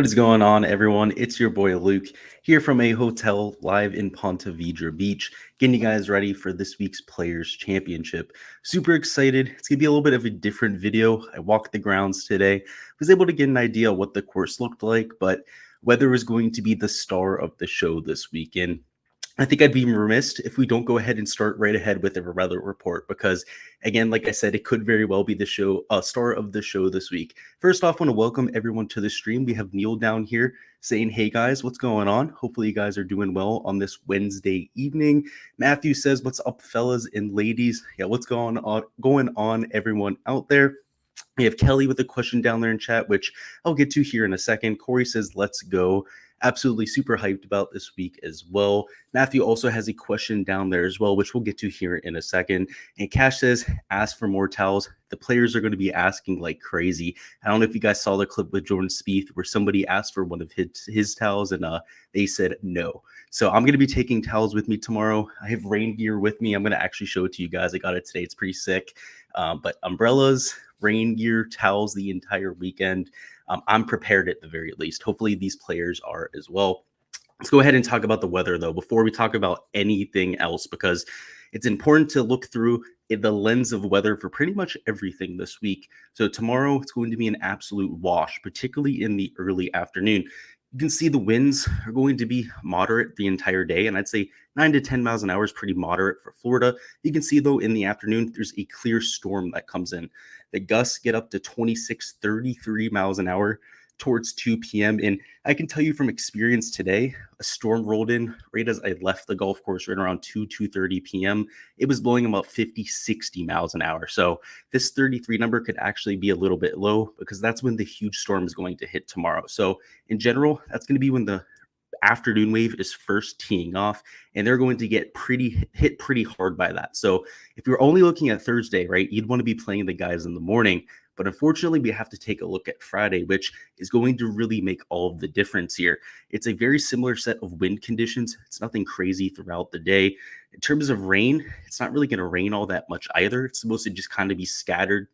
What is going on, everyone? It's your boy Luke here from a hotel live in Ponte Vedra Beach, getting you guys ready for this week's Players Championship. Super excited. It's going to be a little bit of a different video. I walked the grounds today, was able to get an idea of what the course looked like, but weather was going to be the star of the show this weekend. I think I'd be remiss if we don't go ahead and start right ahead with a weather report because, again, like I said, it could very well be the show, star of the show this week. First off, I want to welcome everyone to the stream. We have Neil down here saying, "Hey guys, what's going on? Hopefully you guys are doing well on this Wednesday evening." Matthew says, "What's up, fellas and ladies? Yeah, what's going on, everyone out there?" We have Kelly with a question down there in chat, which I'll get to here in a second. Corey says, "Let's go." Absolutely super hyped about this week as well. Matthew also has a question down there as well, which we'll get to here in a second. And Cash says, "Ask for more towels." The players are going to be asking like crazy. I don't know if you guys saw the clip with Jordan Spieth where somebody asked for one of his towels and they said no. So I'm going to be taking towels with me tomorrow. I have rain gear with me. I'm going to actually show it to you guys. I got it today. It's pretty sick. But umbrellas, rain gear, towels the entire weekend. I'm prepared at the very least. Hopefully these players are as well. Let's go ahead and talk about the weather, though, before we talk about anything else, because it's important to look through the lens of weather for pretty much everything this week. So tomorrow, it's going to be an absolute wash, particularly in the early afternoon. You can see the winds are going to be moderate the entire day, and I'd say 9 to 10 miles an hour is pretty moderate for Florida. You can see, though, in the afternoon, there's a clear storm that comes in. The gusts get up to 26, 33 miles an hour towards 2 p.m. And I can tell you from experience today, a storm rolled in right as I left the golf course right around 2:30 p.m. It was blowing about 50, 60 miles an hour. So this 33 number could actually be a little bit low because that's when the huge storm is going to hit tomorrow. So in general, that's going to be when the afternoon wave is first teeing off, and they're going to get hit pretty hard by that. So if you're only looking at Thursday, right, you'd want to be playing the guys in the morning. But unfortunately, we have to take a look at Friday, which is going to really make all of the difference here. It's a very similar set of wind conditions. It's nothing crazy throughout the day. In terms of rain, it's not really going to rain all that much either. It's supposed to just kind of be scattered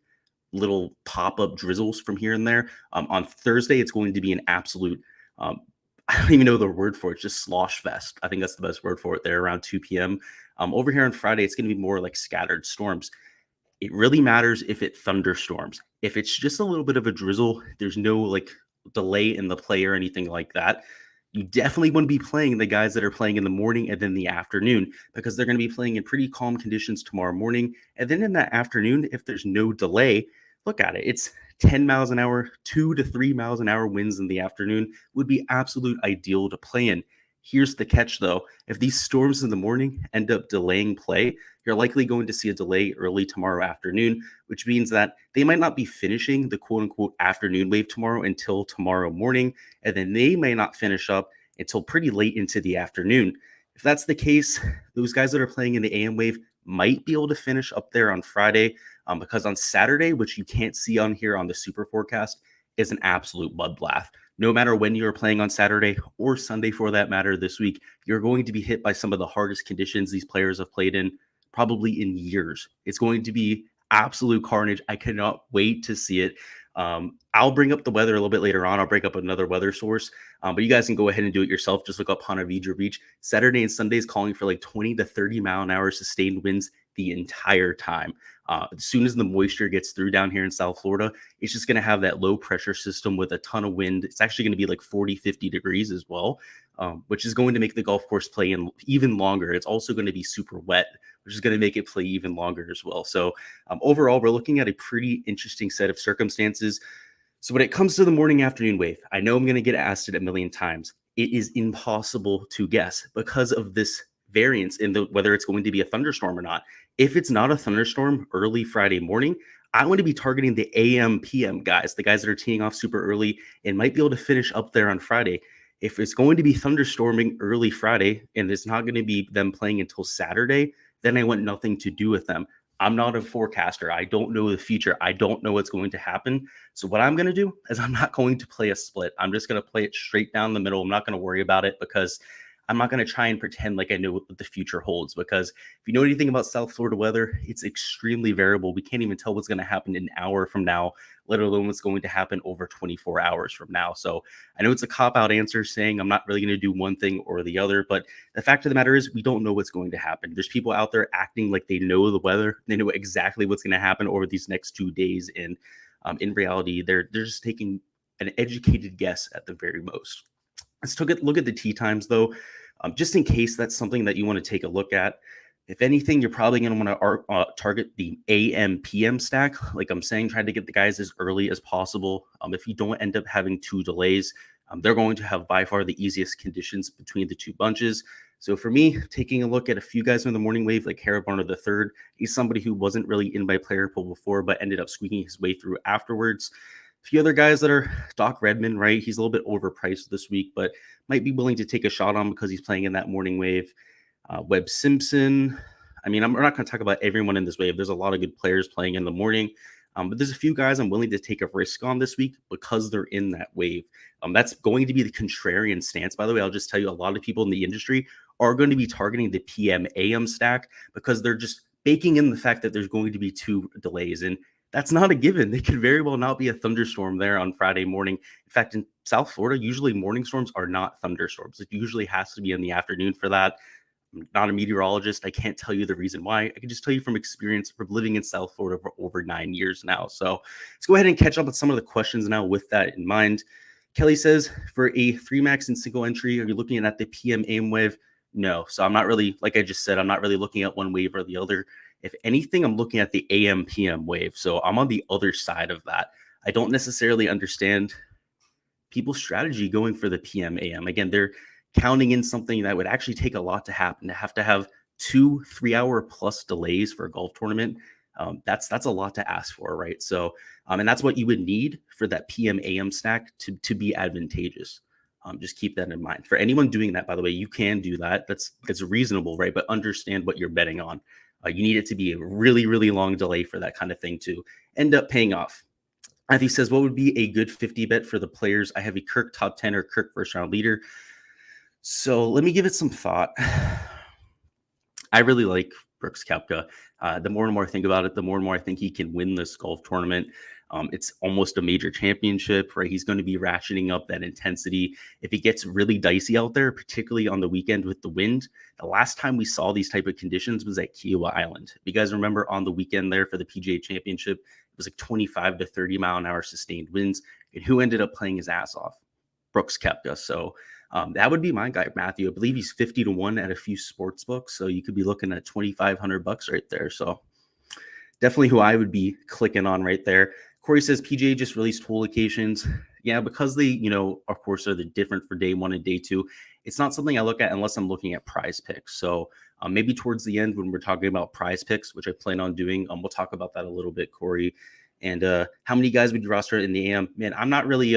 little pop-up drizzles from here and there. On Thursday, it's going to be an absolute I don't even know the word for it. It's just slosh fest. I think that's the best word for it there around 2 p.m. Over here on Friday, it's going to be more like scattered storms. It really matters if it thunderstorms. If it's just a little bit of a drizzle, there's no like delay in the play or anything like that. You definitely want to be playing the guys that are playing in the morning and then the afternoon because they're going to be playing in pretty calm conditions tomorrow morning. And then in that afternoon, if there's no delay, look at it. It's 10 miles an hour, 2 to 3 miles an hour winds in the afternoon would be absolute ideal to play in. Here's the catch, though. If these storms in the morning end up delaying play, you're likely going to see a delay early tomorrow afternoon, which means that they might not be finishing the quote-unquote afternoon wave tomorrow until tomorrow morning, and then they may not finish up until pretty late into the afternoon. If that's the case, those guys that are playing in the AM wave might be able to finish up there on Friday, because on Saturday, which you can't see on here on the super forecast, is an absolute bloodbath. No matter when you're playing on Saturday or Sunday for that matter this week, you're going to be hit by some of the hardest conditions these players have played in probably in years. It's going to be absolute carnage. I cannot wait to see it. I'll bring up the weather a little bit later on. I'll bring up another weather source, but you guys can go ahead and do it yourself. Just look up Ponte Vedra Beach. Saturday and Sunday is calling for like 20 to 30 mile an hour sustained winds the entire time. As soon as the moisture gets through down here in South Florida, it's just going to have that low pressure system with a ton of wind. It's actually going to be like 40, 50 degrees as well, which is going to make the golf course play in even longer. It's also going to be super wet, which is going to make it play even longer as well. So overall, we're looking at a pretty interesting set of circumstances. So when it comes to the morning afternoon wave, I know I'm going to get asked it a million times. It is impossible to guess because of this variance in whether it's going to be a thunderstorm or not. If it's not a thunderstorm early Friday morning, I want to be targeting the AM, PM guys, the guys that are teeing off super early and might be able to finish up there on Friday. If it's going to be thunderstorming early Friday and it's not going to be them playing until Saturday, then I want nothing to do with them. I'm not a forecaster. I don't know the future. I don't know what's going to happen. So what I'm going to do is I'm not going to play a split. I'm just going to play it straight down the middle. I'm not going to worry about it because I'm not going to try and pretend like I know what the future holds, because if you know anything about South Florida weather, it's extremely variable. We can't even tell what's going to happen an hour from now, let alone what's going to happen over 24 hours from now. So I know it's a cop-out answer saying I'm not really going to do one thing or the other, but the fact of the matter is we don't know what's going to happen. There's people out there acting like they know the weather. They know exactly what's going to happen over these next 2 days. And in reality, they're just taking an educated guess at the very most. Let's look at the tee times, though, just in case that's something that you want to take a look at. If anything, you're probably going to want to target the AM PM stack. Like I'm saying, try to get the guys as early as possible. If you don't end up having 2 delays, they're going to have by far the easiest conditions between the 2 bunches. So for me, taking a look at a few guys in the morning wave, like Harry Varner III, he's somebody who wasn't really in my player pool before, but ended up squeaking his way through afterwards. A few other guys that are Doc Redman, right? He's a little bit overpriced this week, but might be willing to take a shot on because he's playing in that morning wave. Webb Simpson. I mean, we're not going to talk about everyone in this wave. There's a lot of good players playing in the morning. But there's a few guys I'm willing to take a risk on this week because they're in that wave. That's going to be the contrarian stance. By the way, I'll just tell you, a lot of people in the industry are going to be targeting the PM AM stack because they're just baking in the fact that there's going to be 2 delays. And that's not a given. They could very well not be a thunderstorm there on Friday morning. In fact, in South Florida, usually morning storms are not thunderstorms. It usually has to be in the afternoon for that. I'm not a meteorologist. I can't tell you the reason why. I can just tell you from experience from living in South Florida for over 9 years now. So let's go ahead and catch up with some of the questions now with that in mind. Kelly says, for a 3 max and single entry, are you looking at the PM AM wave? No. So I'm not really, like I just said, I'm not really looking at one wave or the other. If anything, I'm looking at the AM PM wave. So I'm on the other side of that. I don't necessarily understand people's strategy going for the PM AM. Again, they're counting in something that would actually take a lot to happen. To have 2 3-hour plus delays for a golf tournament. That's a lot to ask for, right? So, and that's what you would need for that PM AM stack to be advantageous. Just keep that in mind. For anyone doing that, by the way, you can do that. That's reasonable, right? But understand what you're betting on. You need it to be a really, really long delay for that kind of thing to end up paying off. Matthew says, what would be a good 50 bet for the players? I have a Kirk top 10 or Kirk first round leader. So let me give it some thought. I really like Brooks Koepka. The more and more I think about it, the more and more I think he can win this golf tournament. It's almost a major championship, right? He's going to be ratcheting up that intensity. If it gets really dicey out there, particularly on the weekend with the wind, the last time we saw these type of conditions was at Kiowa Island. If you guys remember on the weekend there for the PGA Championship, it was like 25 to 30 mile an hour sustained winds. And who ended up playing his ass off? Brooks Koepka. So that would be my guy, Matthew. I believe he's 50 to 1 at a few sports books. So you could be looking at $2,500 right there. So definitely who I would be clicking on right there. Corey says PGA just released hole locations. Yeah, because they, of course, are the different for day 1 and day 2. It's not something I look at unless I'm looking at prize picks. So maybe towards the end when we're talking about prize picks, which I plan on doing, we'll talk about that a little bit, Corey. And how many guys would you roster in the AM? Man, I'm not really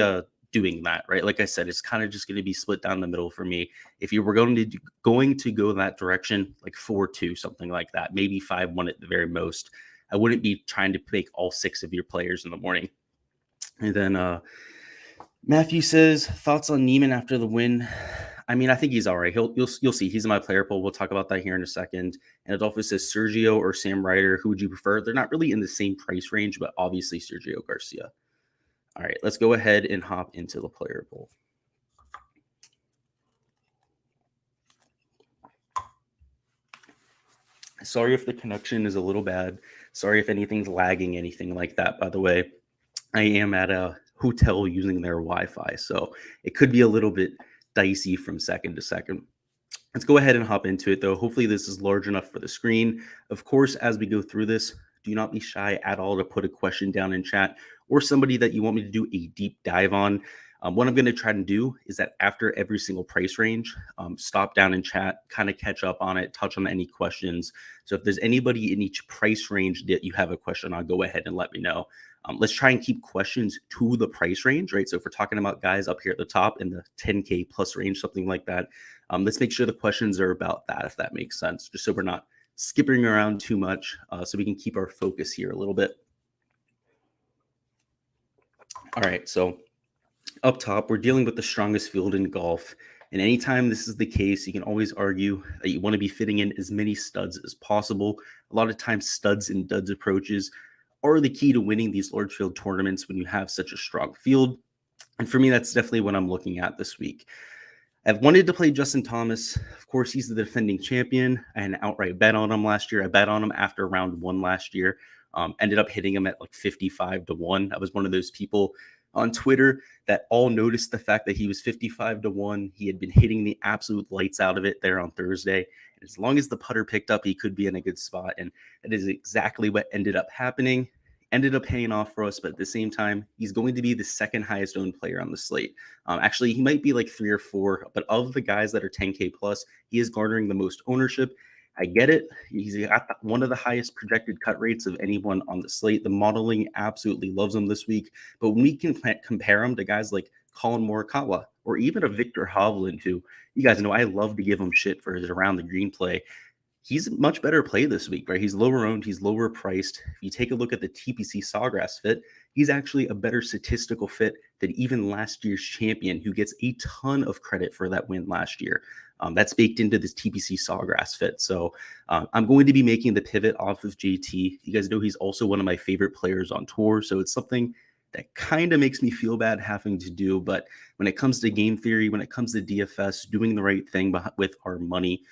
doing that, right? Like I said, it's kind of just going to be split down the middle for me. If you were going to go that direction, like 4-2, something like that, maybe 5-1 at the very most. I wouldn't be trying to pick all 6 of your players in the morning. And then Matthew says, thoughts on Neiman after the win? I mean, I think he's all right. You'll see. He's in my player pool. We'll talk about that here in a second. And Adolfo says, Sergio or Sam Ryder, who would you prefer? They're not really in the same price range, but obviously Sergio Garcia. All right, let's go ahead and hop into the player pool. Sorry if the connection is a little bad. Sorry if anything's lagging, anything like that. By the way, I am at a hotel using their Wi-Fi, so it could be a little bit dicey from second to second. Let's go ahead and hop into it, though. Hopefully this is large enough for the screen. Of course, as we go through this, do not be shy at all to put a question down in chat or somebody that you want me to do a deep dive on. What I'm going to try to do is that after every single price range, stop down in chat, kind of catch up on it, touch on any questions. So if there's anybody in each price range that you have a question on, go ahead and let me know. Let's try and keep questions to the price range, right? So if we're talking about guys up here at the top in the 10K plus range, something like that, let's make sure the questions are about that, if that makes sense, just so we're not skipping around too much, so we can keep our focus here a little bit. All right, so up top, we're dealing with the strongest field in golf. And anytime this is the case, you can always argue that you want to be fitting in as many studs as possible. A lot of times, studs and duds approaches are the key to winning these large field tournaments when you have such a strong field. And for me, that's definitely what I'm looking at this week. I've wanted to play Justin Thomas. Of course, he's the defending champion. I had an outright bet on him last year. I bet on him after round 1 last year. Ended up hitting him at like 55-1. I was one of those people on Twitter that all noticed the fact that he was 55-1. He had been hitting the absolute lights out of it there on Thursday. And as long as the putter picked up, he could be in a good spot. And that is exactly what ended up happening. Ended up paying off for us, but at the same time, he's going to be the second highest owned player on the slate. Actually, he might be like 3 or 4, but of the guys that are 10K plus, he is garnering the most ownership. I get it. He's got one of the highest projected cut rates of anyone on the slate. The modeling absolutely loves him this week. But when we can compare him to guys like Colin Morikawa or even a Victor Hovland, who you guys know I love to give him shit for his around the green play, he's a much better play this week, right? He's lower owned, he's lower priced. If you take a look at the TPC Sawgrass fit, he's actually a better statistical fit than even last year's champion, who gets a ton of credit for that win last year. That's baked into this TPC Sawgrass fit. So I'm going to be making the pivot off of JT. You guys know he's also one of my favorite players on tour. So it's something that kind of makes me feel bad having to do. But when it comes to game theory, when it comes to DFS, doing the right thing with our money,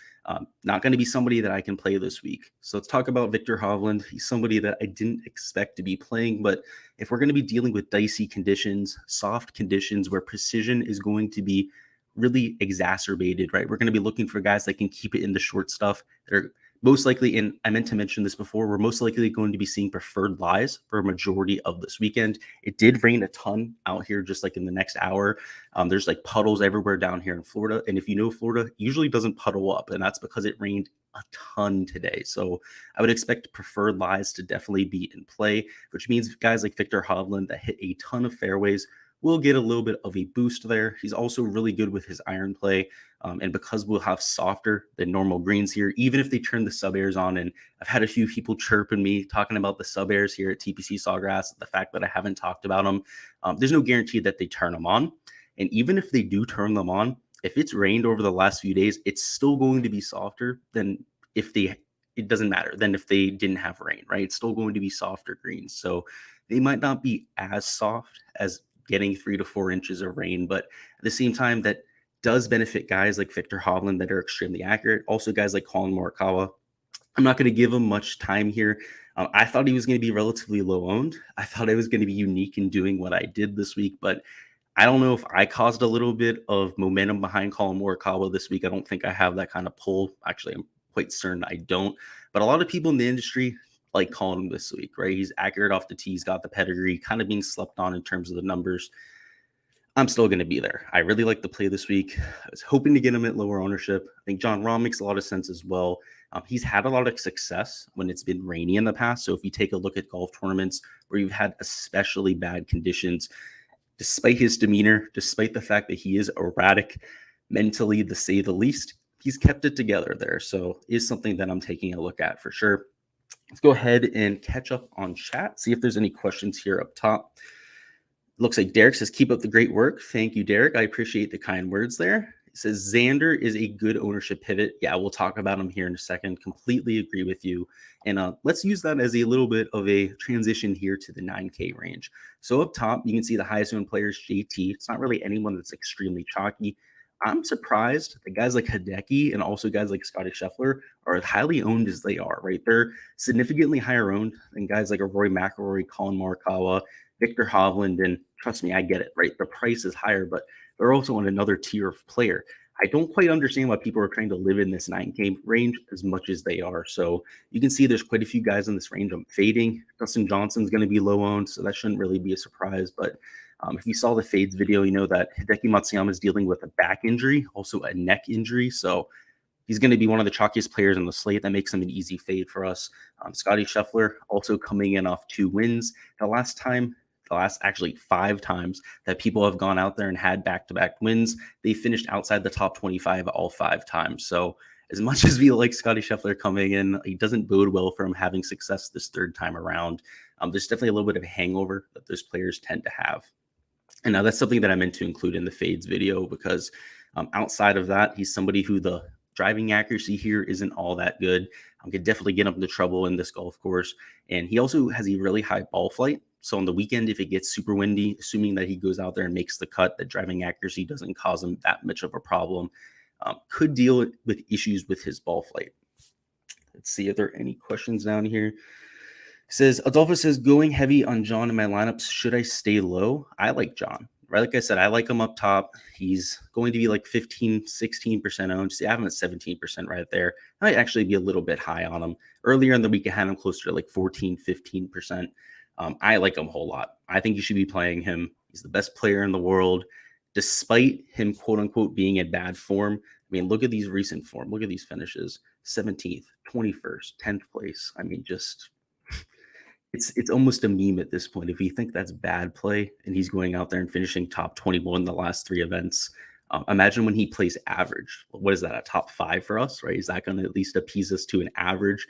not going to be somebody that I can play this week. So let's talk about Victor Hovland. He's somebody that I didn't expect to be playing, but if we're going to be dealing with dicey conditions, soft conditions where precision is going to be really exacerbated, right? We're going to be looking for guys that can keep it in the short stuff. They're most likely, and I meant to mention this before, we're most likely going to be seeing preferred lies for a majority of this weekend. It did rain a ton out here just like in the next hour. There's like puddles everywhere down here in Florida. And if you know, Florida usually doesn't puddle up, and that's because it rained a ton today. So I would expect preferred lies to definitely be in play, which means guys like Victor Hovland that hit a ton of fairways will get a little bit of a boost there. He's also really good with his iron play. And because we'll have softer than normal greens here, even if they turn the sub airs on, and I've had a few people chirping me talking about the sub airs here at TPC Sawgrass, the fact that I haven't talked about them, there's no guarantee that they turn them on. And even if they do turn them on, if it's rained over the last few days, it's still going to be softer than it doesn't matter than if they didn't have rain, right? It's still going to be softer greens. So they might not be as soft as getting 3 to 4 inches of rain, but at the same time, that does benefit guys like Victor Hovland that are extremely accurate. Also, guys like Colin Morikawa. I'm not going to give him much time here. I thought he was going to be relatively low owned. I thought I was going to be unique in doing what I did this week, but I don't know if I caused a little bit of momentum behind Colin Morikawa this week. I don't think I have that kind of pull. Actually, I'm quite certain I don't. But a lot of people in the industry like Colin this week, right? He's accurate off the tee. He's got the pedigree, kind of being slept on in terms of the numbers. I'm still going to be there. I really like the play this week. I was hoping to get him at lower ownership. I think John Rahm makes a lot of sense as well. He's had a lot of success when it's been rainy in the past. So if you take a look at golf tournaments where you've had especially bad conditions, despite his demeanor, despite the fact that he is erratic mentally, to say the least, he's kept it together there. So is something that I'm taking a look at for sure. Let's go ahead and catch up on chat, see if there's any questions here up top. Looks like Derek says, keep up the great work. Thank you, Derek. I appreciate the kind words there. It says, Xander is a good ownership pivot. Yeah, we'll talk about him here in a second. Completely agree with you. And let's use that as a little bit of a transition here to the 9K range. So up top, you can see the highest owned players, JT. It's not really anyone that's extremely chalky. I'm surprised that guys like Hideki and also guys like Scotty Scheffler are as highly owned as they are, right? They're significantly higher owned than guys like a Rory McIlroy, Colin Morikawa, Victor Hovland, and trust me, I get it, right? The price is higher, but they're also on another tier of player. I don't quite understand why people are trying to live in this 9K range as much as they are. So you can see there's quite a few guys in this range I'm fading. Dustin Johnson's going to be low owned, so that shouldn't really be a surprise. But if you saw the fades video, you know that Hideki Matsuyama is dealing with a back injury, also a neck injury. So he's going to be one of the chalkiest players on the slate. That makes him an easy fade for us. Scotty Scheffler also coming in off 2 wins. The last actually 5 times that people have gone out there and had back-to-back wins, they finished outside the top 25 all 5 times. So as much as we like Scotty Scheffler coming in, he doesn't bode well for him having success this 3rd time around. There's definitely a little bit of a hangover that those players tend to have. And now that's something that I meant to include in the fades video because Outside of that, he's somebody who the driving accuracy here isn't all that good. Could definitely get him into trouble in this golf course. And he also has a really high ball flight. So on the weekend, if it gets super windy, assuming that he goes out there and makes the cut, that driving accuracy doesn't cause him that much of a problem. Could deal with issues with his ball flight. Let's see if there are any questions down here. It says, Adolfo says, going heavy on John in my lineups. Should I stay low? I like John. Right, like I said, I like him up top. He's going to be like 15, 16% owned. See, I have him at 17% right there. I might actually be a little bit high on him. Earlier in the week, I had him closer to like 14, 15%. I like him a whole lot. I think you should be playing him. He's the best player in the world, despite him, quote unquote, being in bad form. I mean, look at these recent form. Look at these finishes: 17th, 21st, 10th place. I mean, just it's almost a meme at this point. If you think that's bad play and he's going out there and finishing top 21 in the last 3 events, imagine when he plays average. What is that, a top 5 for us, right? Is that going to at least appease us to an average?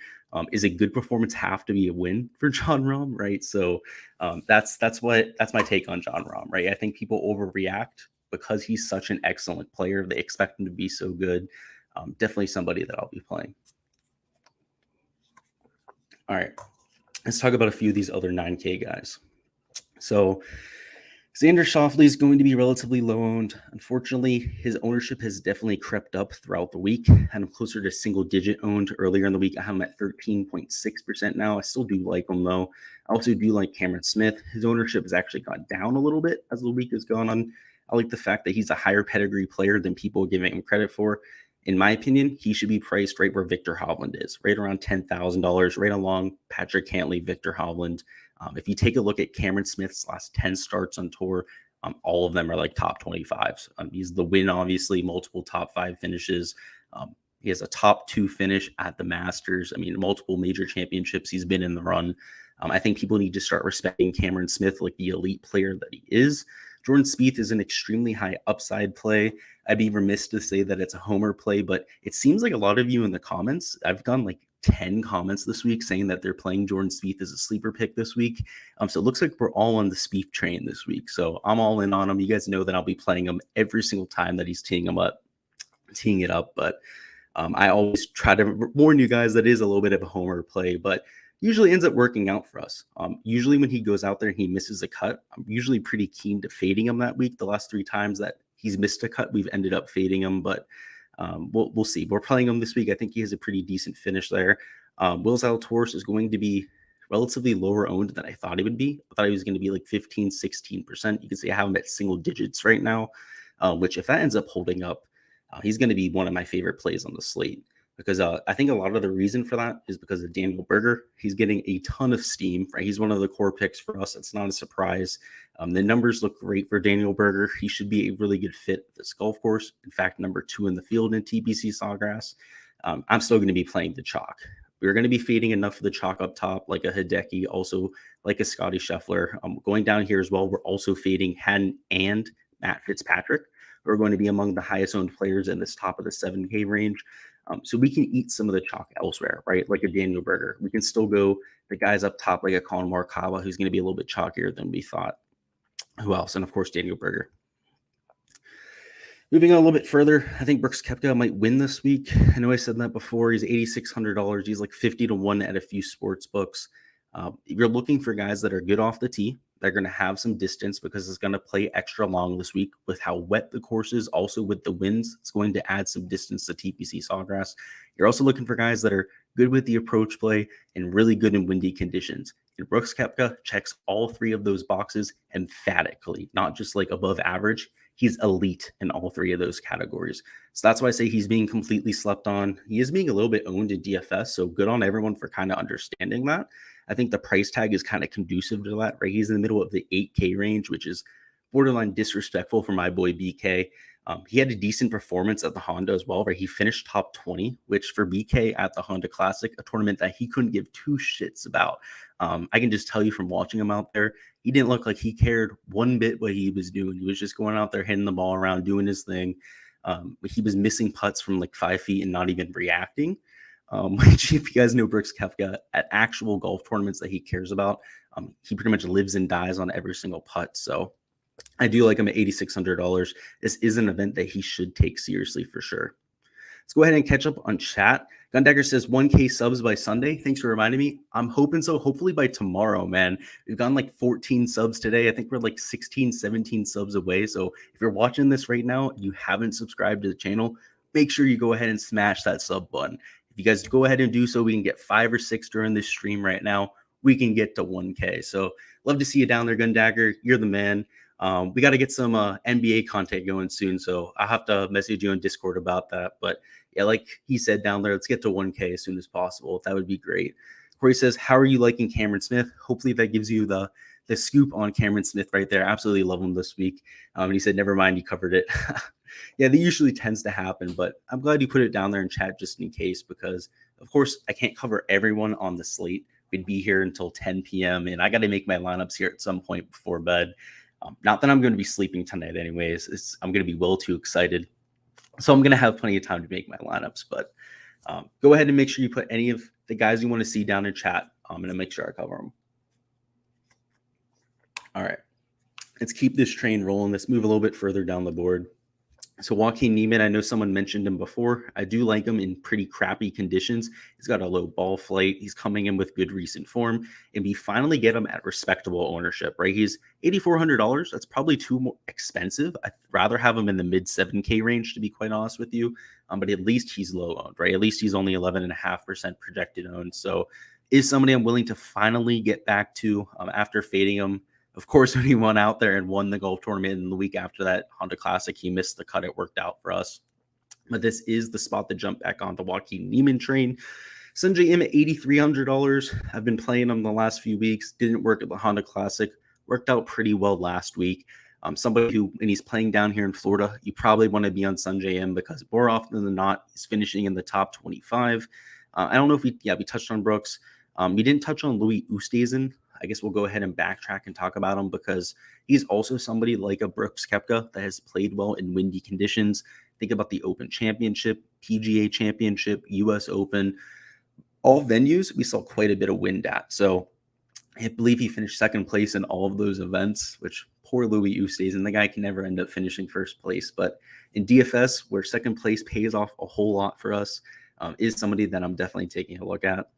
Is a good performance have to be a win for Jon Rahm, right? So that's my take on Jon Rahm, right? I think people overreact because he's such an excellent player. They expect him to be so good. Definitely somebody that I'll be playing. All right. Let's talk about a few of these other 9K guys. So Xander Schauffele is going to be relatively low owned. Unfortunately, his ownership has definitely crept up throughout the week. Had him closer to single digit owned earlier in the week. I have him at 13.6% now. I still do like him though. I also do like Cameron Smith. His ownership has actually gone down a little bit as the week has gone on. I like the fact that he's a higher pedigree player than people are giving him credit for. In my opinion, he should be priced right where Victor Hovland is, right around $10,000, right along Patrick Cantlay, Victor Hovland. If you take a look at Cameron Smith's last 10 starts on tour, all of them are like top 25s. He's the win, obviously, multiple top 5 finishes. He has a top 2 finish at the Masters. I mean, multiple major championships. He's been in the run. I think people need to start respecting Cameron Smith like the elite player that he is. Jordan Spieth is an extremely high upside play. I'd be remiss to say that it's a homer play, but it seems like a lot of you in the comments, I've gotten like 10 comments this week saying that they're playing Jordan Spieth as a sleeper pick this week. So it looks like we're all on the Spieth train this week. So I'm all in on him. You guys know that I'll be playing him every single time that he's teeing it up. But I always try to warn you guys that is a little bit of a homer play, but usually ends up working out for us. Usually when he goes out there and he misses a cut, I'm usually pretty keen to fading him that week. The last 3 times that he's missed a cut, we've ended up fading him, but we'll see. We're playing him this week. I think he has a pretty decent finish there. Will Zalatoris is going to be relatively lower owned than I thought he would be. I thought he was going to be like 15, 16%. You can see I have him at single digits right now, which if that ends up holding up, he's going to be one of my favorite plays on the slate. Because I think a lot of the reason for that is because of Daniel Berger. He's getting a ton of steam, right? He's one of the core picks for us. It's not a surprise. The numbers look great for Daniel Berger. He should be a really good fit at this golf course. In fact, number 2 in the field in TPC Sawgrass. I'm still going to be playing the chalk. We're going to be fading enough of the chalk up top, like a Hideki, also like a Scotty Scheffler. Going down here as well, we're also fading Hatton and Matt Fitzpatrick, who are going to be among the highest owned players in this top of the 7K range. So we can eat some of the chalk elsewhere, right? Like a Daniel Berger. We can still go the guys up top, like a Colin Morikawa, who's going to be a little bit chalkier than we thought. Who else? And of course, Daniel Berger. Moving on a little bit further, I think Brooks Koepka might win this week. I know I said that before. He's $8,600. He's like 50 to 1 at a few sports books. If you're looking for guys that are good off the tee, they're going to have some distance because it's going to play extra long this week with how wet the course is. Also with the winds, it's going to add some distance to TPC Sawgrass. You're also looking for guys that are good with the approach play and really good in windy conditions. And Brooks Koepka checks all 3 of those boxes emphatically, not just like above average. He's elite in all 3 of those categories. So that's why I say he's being completely slept on. He is being a little bit owned in DFS, so good on everyone for kind of understanding that. I think the price tag is kind of conducive to that, right? He's in the middle of the 8K range, which is borderline disrespectful for my boy BK. He had a decent performance at the Honda as well, right? He finished top 20, which for BK at the Honda Classic, a tournament that he couldn't give 2 shits about. I can just tell you from watching him out there, he didn't look like he cared one bit what he was doing. He was just going out there, hitting the ball around, doing his thing. He was missing putts from like 5 feet and not even reacting. Which, if you guys know Brooks Koepka, at actual golf tournaments that he cares about, he pretty much lives and dies on every single putt. So I do like him at $8,600. This is an event that he should take seriously for sure. Let's go ahead and catch up on chat. Gundagger says 1K subs by Sunday. Thanks for reminding me. I'm hoping so. Hopefully by tomorrow, man. We've gone like 14 subs today. I think we're like 16, 17 subs away. So if you're watching this right now, you haven't subscribed to the channel, make sure you go ahead and smash that sub button. If you guys go ahead and do so, we can get 5 or 6 during this stream right now. We can get to 1K. So love to see you down there, Gundagger. You're the man. We got to get some NBA content going soon. So I'll have to message you on Discord about that. But yeah, like he said down there, let's get to 1K as soon as possible. That would be great. Corey says, how are you liking Cameron Smith? Hopefully that gives you the scoop on Cameron Smith right there. Absolutely love him this week. And he said, never mind, you covered it. Yeah, that usually tends to happen, but I'm glad you put it down there in chat just in case, because of course I can't cover everyone on the slate. We'd be here until 10 p.m. and I got to make my lineups here at some point before bed. Not that I'm going to be sleeping tonight anyways. I'm going to be well too excited. So I'm going to have plenty of time to make my lineups, but go ahead and make sure you put any of the guys you want to see down in chat. I'm going to make sure I cover them. All right, let's keep this train rolling. Let's move a little bit further down the board. So Joaquin Niemann, I know someone mentioned him before. I do like him in pretty crappy conditions. He's got a low ball flight. He's coming in with good recent form, and we finally get him at respectable ownership, right? He's $8,400. That's probably too more expensive. I'd rather have him in the mid 7K range, to be quite honest with you. But at least he's low owned, right? At least he's only 11.5% projected owned. So is somebody I'm willing to finally get back to after fading him. Of course, when he went out there and won the golf tournament, and the week after that Honda Classic, he missed the cut. It worked out for us. But this is the spot to jump back on the Joaquin Niemann train. Sungjae Im at $8,300. I've been playing him the last few weeks. Didn't work at the Honda Classic. Worked out pretty well last week. Somebody who, and he's playing down here in Florida, you probably want to be on Sungjae Im because more often than not, he's finishing in the top 25. I don't know if we touched on Brooks. We didn't touch on Louis Oosthuizen. I guess we'll go ahead and backtrack and talk about him because he's also somebody like a Brooks Koepka that has played well in windy conditions. Think about the Open Championship, PGA Championship, US Open, all venues we saw quite a bit of wind at. So I believe he finished second place in all of those events, which poor Louis Oosthuizen, the guy can never end up finishing first place. But in DFS, where second place pays off a whole lot for us, is somebody that I'm definitely taking a look at.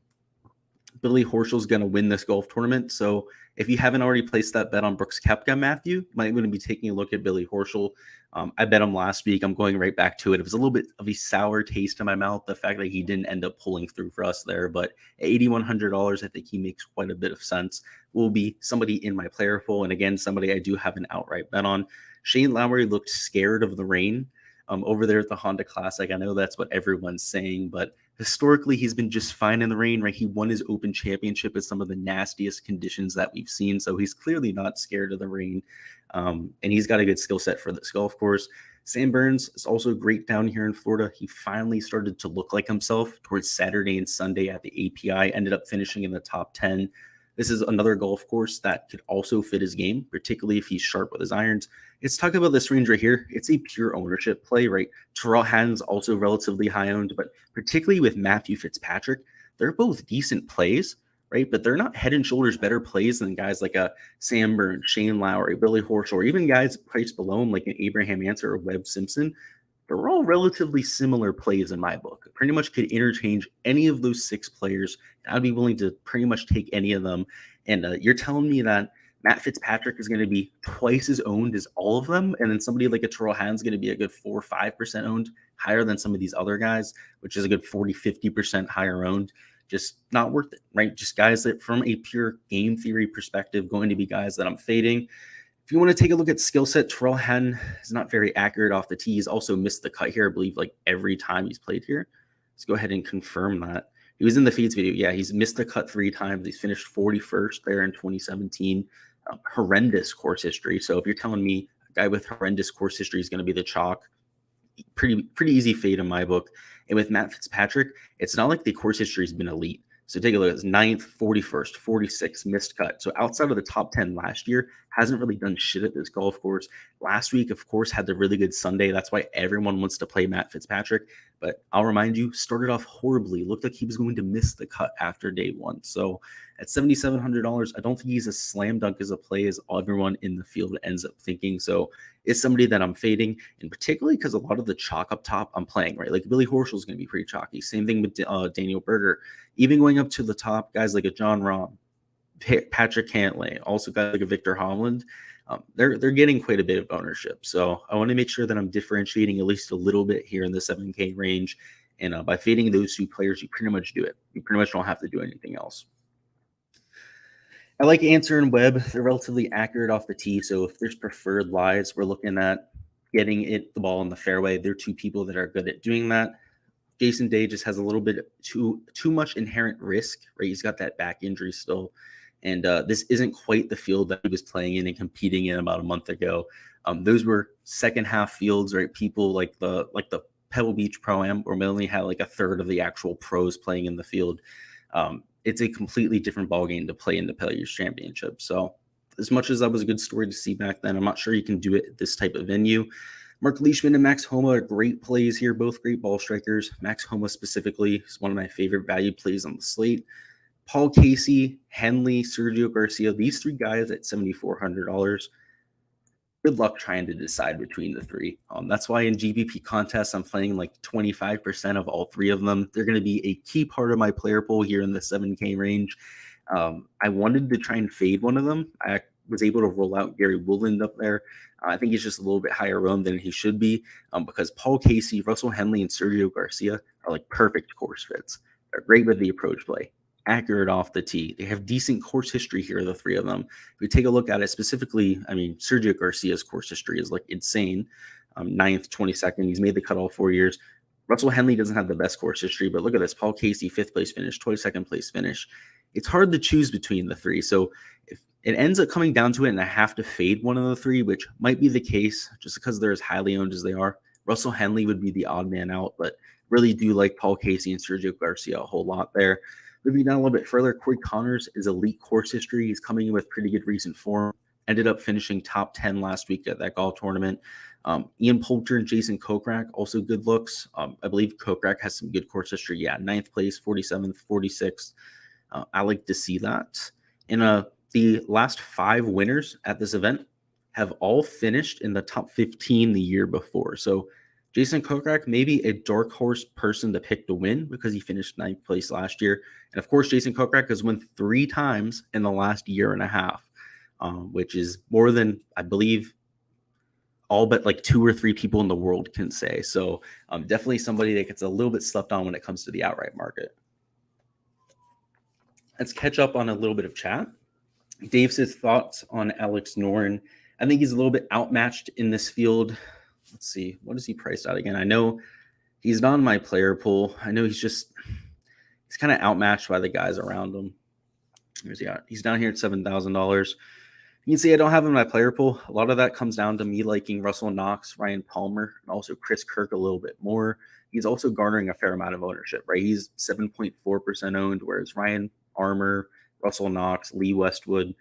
Billy Horschel's going to win this golf tournament. So if you haven't already placed that bet on Brooks Koepka, Matthew, you might want to be taking a look at Billy Horschel. I bet him last week. I'm going right back to it. It was a little bit of a sour taste in my mouth, the fact that he didn't end up pulling through for us there. But at $8,100, I think he makes quite a bit of sense. Will be somebody in my player pool. And again, somebody I do have an outright bet on. Shane Lowry looked scared of the rain over there at the Honda Classic. I know that's what everyone's saying, but historically, he's been just fine in the rain, right? He won his Open Championship in some of the nastiest conditions that we've seen, so he's clearly not scared of the rain, and he's got a good skill set for this golf course. Sam Burns is also great down here in Florida. He finally started to look like himself towards Saturday and Sunday at the API, ended up finishing in the top 10. This is another golf course that could also fit his game, particularly if he's sharp with his irons. Let's talk about this range right here. It's a pure ownership play, right? Terrell Hatton's also relatively high owned, but particularly with Matthew Fitzpatrick, they're both decent plays, right? But they're not head and shoulders better plays than guys like a Sam Burns, Shane Lowry, Billy Horschel, or even guys priced below him like an Abraham Answer or Webb Simpson. They're all relatively similar plays in my book. Pretty much could interchange any of those 6 players. I'd be willing to pretty much take any of them. And you're telling me that Matt Fitzpatrick is going to be twice as owned as all of them, and then somebody like a Terrell Hatton is going to be a good 4 or 5% owned, higher than some of these other guys, which is a good 40-50% higher owned. Just not worth it, right? Just guys that from a pure game theory perspective, going to be guys that I'm fading. If you want to take a look at skill set, Terrell Hatton is not very accurate off the tee. He's also missed the cut here, I believe, like every time he's played here. Let's go ahead and confirm that. He was in the feeds video. Yeah, he's missed the cut 3 times. He's finished 41st there in 2017. Horrendous course history. So if you're telling me a guy with horrendous course history is going to be the chalk, pretty easy fade in my book. And with Matt Fitzpatrick, it's not like the course history has been elite. So take a look at this: 9th, 41st, 46th, missed cut. So outside of the top 10 last year, hasn't really done shit at this golf course. Last week, of course, had the really good Sunday. That's why everyone wants to play Matt Fitzpatrick. But I'll remind you, started off horribly. Looked like he was going to miss the cut after day one. So at $7,700, I don't think he's a slam dunk as a play as everyone in the field ends up thinking. So it's somebody that I'm fading, and particularly because a lot of the chalk up top I'm playing, right? Like Billy Horschel is going to be pretty chalky. Same thing with Daniel Berger. Even going up to the top, guys like a John Rahm, Patrick Cantlay, also guys like a Victor Hovland, they're getting quite a bit of ownership. So I want to make sure that I'm differentiating at least a little bit here in the 7K range. And by fading those two players, you pretty much do it. You pretty much don't have to do anything else. I like Answer and Webb. They're relatively accurate off the tee. So if there's preferred lies, we're looking at getting the ball in the fairway. They're two people that are good at doing that. Jason Day just has a little bit too much inherent risk, right? He's got that back injury still. And this isn't quite the field that he was playing in and competing in about a month ago. Those were second half fields, right? People like the Pebble Beach Pro-Am, where we only had like a third of the actual pros playing in the field. It's a completely different ballgame to play in the Players Championship. So as much as that was a good story to see back then, I'm not sure you can do it at this type of venue. Mark Leishman and Max Homa are great plays here, both great ball strikers. Max Homa specifically is one of my favorite value plays on the slate. Paul Casey, Henley, Sergio Garcia, these three guys at $7,400. Good luck trying to decide between the three. That's why in GPP contests, I'm playing like 25% of all three of them. They're going to be a key part of my player pool here in the 7K range. I wanted to try and fade one of them. I was able to roll out Gary Woodland up there. I think he's just a little bit higher owned than he should be because Paul Casey, Russell Henley, and Sergio Garcia are like perfect course fits. They're great with the approach play, accurate off the tee. They have decent course history here, the three of them. If we take a look at it specifically, I mean, Sergio Garcia's course history is like insane. 9th, 22nd. He's made the cut all 4 years. Russell Henley doesn't have the best course history, but look at this. Paul Casey, 5th place finish, 22nd place finish. It's hard to choose between the three. So if it ends up coming down to it and I have to fade one of the three, which might be the case just because they're as highly owned as they are, Russell Henley would be the odd man out, but really do like Paul Casey and Sergio Garcia a whole lot there. Moving down a little bit further, Corey Connors is elite course history. He's coming in with pretty good recent form. Ended up finishing top 10 last week at that golf tournament. Ian Poulter and Jason Kokrak, also good looks. I believe Kokrak has some good course history. Yeah, 9th place, 47th, 46th. I like to see that. And the last 5 winners at this event have all finished in the top 15 the year before. So Jason Kokrak may be a dark horse person to pick to win because he finished 9th place last year. And of course, Jason Kokrak has won 3 times in the last year and a half, which is more than, I believe, all but like 2 or 3 people in the world can say. So definitely somebody that gets a little bit slept on when it comes to the outright market. Let's catch up on a little bit of chat. Dave says thoughts on Alex Noren. I think he's a little bit outmatched in this field. Let's see. What is he priced out again? I know he's not in my player pool. I know he's kind of outmatched by the guys around him. Where's he at? He's down here at $7,000. You can see I don't have him in my player pool. A lot of that comes down to me liking Russell Knox, Ryan Palmer, and also Chris Kirk a little bit more. He's also garnering a fair amount of ownership, right? He's 7.4% owned, whereas Ryan Armour, Russell Knox, Lee Westwood,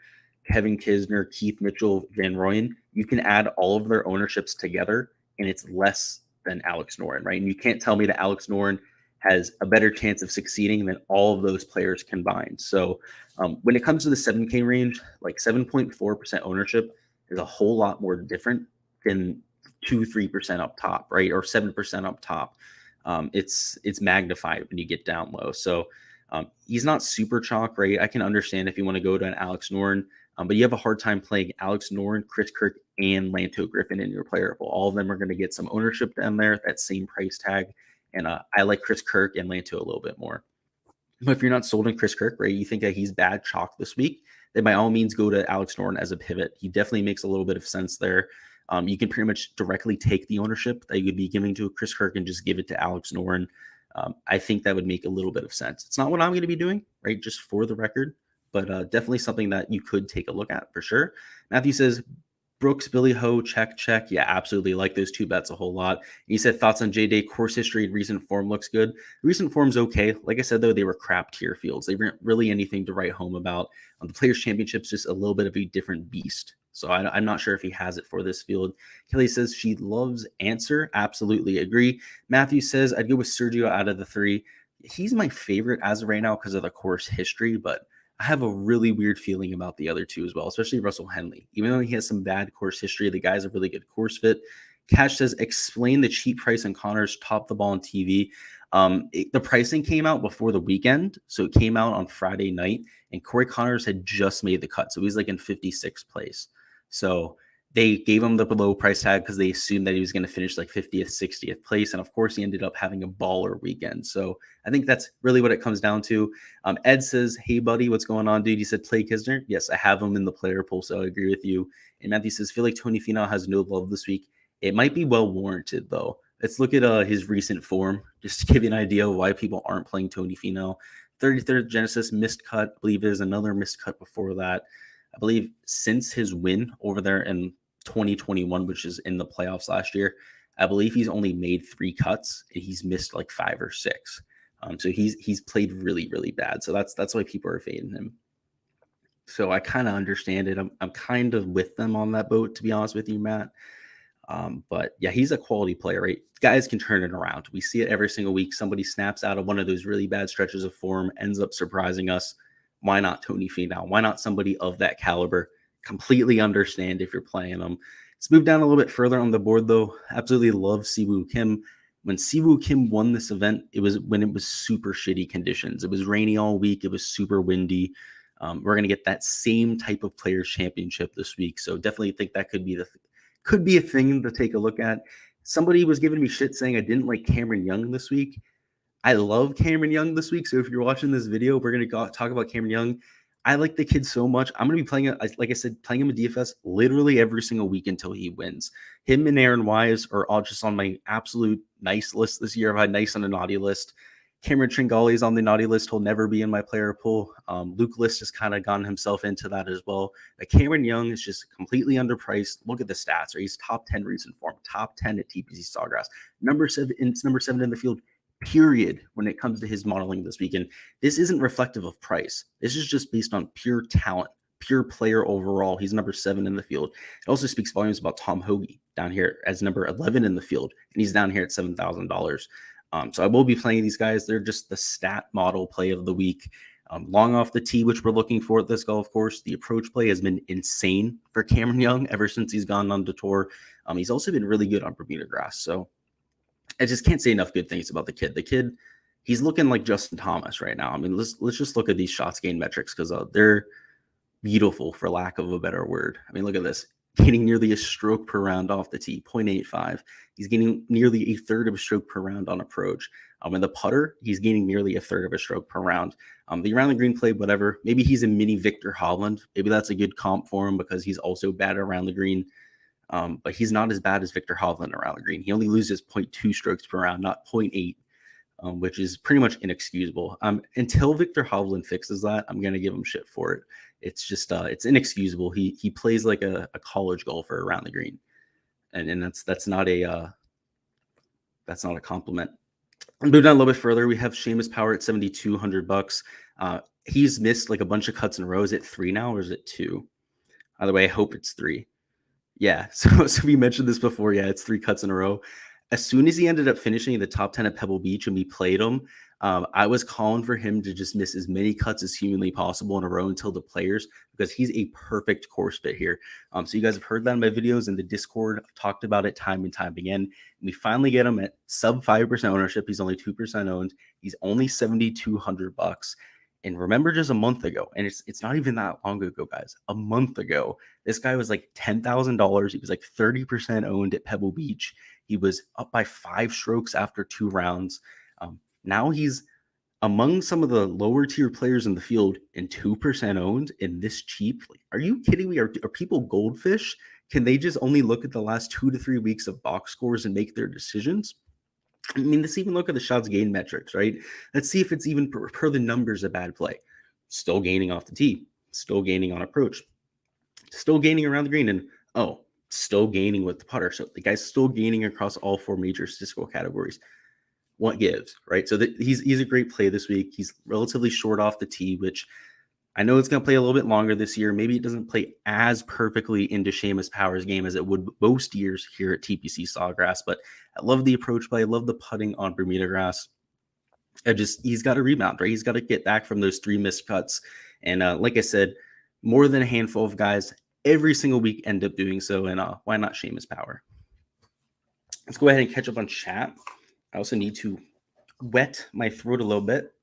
Kevin Kisner, Keith Mitchell, Van Rooyen, you can add all of their ownerships together, and it's less than Alex Noren, right? And you can't tell me that Alex Noren has a better chance of succeeding than all of those players combined. So when it comes to the 7K range, like 7.4% ownership is a whole lot more different than 2-3% up top, right? Or 7% up top. It's magnified when you get down low. So he's not super chalk, right? I can understand if you want to go to an Alex Noren, but you have a hard time playing Alex Noren, Chris Kirk, and Lanto Griffin in your player pool. All of them are going to get some ownership down there at that same price tag. And I like Chris Kirk and Lanto a little bit more. But if you're not sold on Chris Kirk, right, you think that he's bad chalk this week, then by all means go to Alex Noren as a pivot. He definitely makes a little bit of sense there. You can pretty much directly take the ownership that you'd be giving to Chris Kirk and just give it to Alex Noren. I think that would make a little bit of sense. It's not what I'm going to be doing, right, just for the record, but definitely something that you could take a look at for sure. Matthew says, Brooks, Billy Ho, check. Yeah, absolutely. Like those 2 bets a whole lot. He said thoughts on J-Day course history and recent form looks good. Recent form's okay. Like I said, though, they were crap tier fields. They weren't really anything to write home about. The Players Championship's just a little bit of a different beast, So I'm not sure if he has it for this field. Kelly says she loves Answer. Absolutely agree. Matthew says I'd go with Sergio out of the three. He's my favorite as of right now because of the course history, but I have a really weird feeling about the other two as well, especially Russell Henley. Even though he has some bad course history, the guy's a really good course fit. Cash says, explain the cheap price on Connor's top the ball on TV. The pricing came out before the weekend, so it came out on Friday night, and Corey Connors had just made the cut, so he was like in 56th place. So they gave him the low price tag because they assumed that he was going to finish like 50th, 60th place, and of course he ended up having a baller weekend. So I think that's really what it comes down to. Ed says, hey buddy, what's going on, dude? He said play Kisner. Yes, I have him in the player pool, so I agree with you. And Matthew says, feel like Tony Finau has no love this week. It might be well warranted, though. Let's look at his recent form, just to give you an idea of why people aren't playing Tony Finau. 33rd Genesis, missed cut. I believe there's another missed cut before that. I believe since his win over there in 2021, which is in the playoffs last year, I believe he's only made 3 cuts, and he's missed like 5 or 6. So he's played really, really bad. So that's why people are fading him. So I kind of understand it. I'm kind of with them on that boat, to be honest with you, Matt. But yeah, he's a quality player, right? Guys can turn it around. We see it every single week. Somebody snaps out of one of those really bad stretches of form, ends up surprising us. Why not Tony Finau? Why not somebody of that caliber? Completely understand if you're playing them. Let's move down a little bit further on the board, though. Absolutely love Siwoo Kim. When Siwoo Kim won this event, it was when it was super shitty conditions. It was rainy all week. It was super windy. We're going to get that same type of Players Championship this week. So definitely think that could be a thing to take a look at. Somebody was giving me shit saying I didn't like Cameron Young this week. I love Cameron Young this week. So if you're watching this video, we're going to talk about Cameron Young. I like the kid so much. I'm going to be playing, like I said, playing him in DFS literally every single week until he wins. Him and Aaron Wise are all just on my absolute nice list this year. I've had nice on a naughty list. Cameron Tringali is on the naughty list. He'll never be in my player pool. Luke List has kind of gotten himself into that as well. But Cameron Young is just completely underpriced. Look at the stats. Right? He's top 10 recent form, top 10 at TPC Sawgrass. Number 7 in the field, period, when it comes to his modeling this weekend. This isn't reflective of price. This is just based on pure talent, pure player overall. He's number 7 in the field. It also speaks volumes about Tom Hoagie down here as number 11 in the field, and he's down here at $7,000. So I will be playing these guys. They're just the stat model play of the week. Long off the tee, which we're looking for at this golf course. The approach play has been insane for Cameron Young ever since he's gone on the tour. He's also been really good on Bermuda grass. So I just can't say enough good things about the kid. The kid, he's looking like Justin Thomas right now. I mean, let's just look at these shots gain metrics because they're beautiful, for lack of a better word. I mean, look at this. Gaining nearly a stroke per round off the tee, 0.85. He's gaining nearly a third of a stroke per round on approach. In the putter, he's gaining nearly a third of a stroke per round. The around the green play, whatever. Maybe he's a mini Victor Hovland. Maybe that's a good comp for him because he's also bad around the green. But he's not as bad as Victor Hovland around the green. He only loses 0.2 strokes per round, not 0.8, which is pretty much inexcusable. Until Victor Hovland fixes that, I'm going to give him shit for it. It's just it's inexcusable. He plays like a college golfer around the green, and that's not a compliment. Move down a little bit further. We have Seamus Power at $7,200. He's missed like a bunch of cuts in rows. At 3 now, or is it 2? Either way, I hope it's 3. Yeah. So we mentioned this before. Yeah, it's 3 cuts in a row. As soon as he ended up finishing in the top 10 at Pebble Beach and we played him, I was calling for him to just miss as many cuts as humanly possible in a row until the players, because he's a perfect course fit here. So you guys have heard that in my videos in the Discord. I've talked about it time and time again. And we finally get him at sub 5% ownership. He's only 2% owned. He's only $7,200. And remember, just a month ago, and it's not even that long ago, guys. A month ago, this guy was like $10,000. He was like 30% owned at Pebble Beach. He was up by 5 strokes after 2 rounds. Now he's among some of the lower tier players in the field and 2% owned and this cheap. Like, are you kidding me? Are people goldfish? Can they just only look at the last 2 to 3 weeks of box scores and make their decisions? I mean, let's even look at the shots gained metrics, right? Let's see if it's even per the numbers a bad play. Still gaining off the tee, still gaining on approach, still gaining around the green, and still gaining with the putter. So the guy's still gaining across all 4 major statistical categories. What gives, right? So he's a great play this week. He's relatively short off the tee, which I know it's going to play a little bit longer this year. Maybe it doesn't play as perfectly into Seamus Power's game as it would most years here at TPC Sawgrass, but I love the approach play. I love the putting on Bermuda grass. He's got to rebound, right? He's got to get back from those 3 missed cuts. And like I said, more than a handful of guys every single week end up doing so. And why not Seamus Power? Let's go ahead and catch up on chat. I also need to wet my throat a little bit.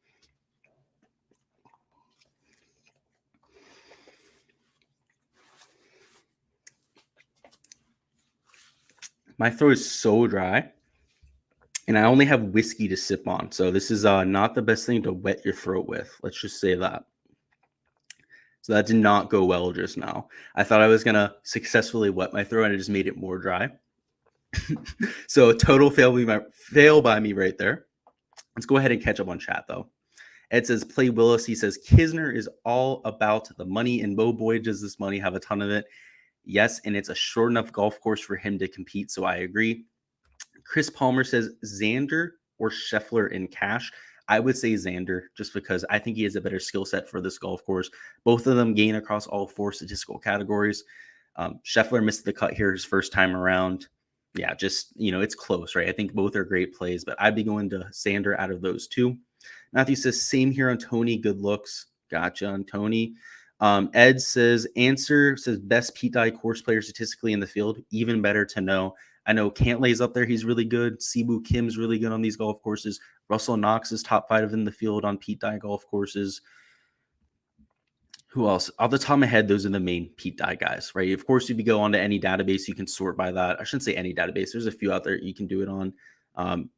My throat is so dry, and I only have whiskey to sip on. So this is not the best thing to wet your throat with. Let's just say that. So that did not go well just now. I thought I was going to successfully wet my throat, and it just made it more dry. So a total fail by me right there. Let's go ahead and catch up on chat, though. Ed says, Play Willis. He says, Kisner is all about the money, and Bo boy, does this money have a ton of it. Yes, and it's a short enough golf course for him to compete, so I agree. Chris Palmer says, Xander or Scheffler in cash. I would say Xander, just because I think he has a better skill set for this golf course. Both of them gain across all 4 statistical categories. Scheffler missed the cut here his first time around. Yeah, just, it's close, right? I think both are great plays, but I'd be going to Xander out of those 2. Matthew says, same here on Tony. Good looks. Gotcha on Tony. Ed says, best Pete Dye course player statistically in the field. Even better to know. I know Cantlay's up there. He's really good. Siwoo Kim's really good on these golf courses. Russell Knox is top 5 in the field on Pete Dye golf courses. Who else? Off the top of my head, those are the main Pete Dye guys, right? Of course, if you go onto any database, you can sort by that. I shouldn't say any database. There's a few out there you can do it on.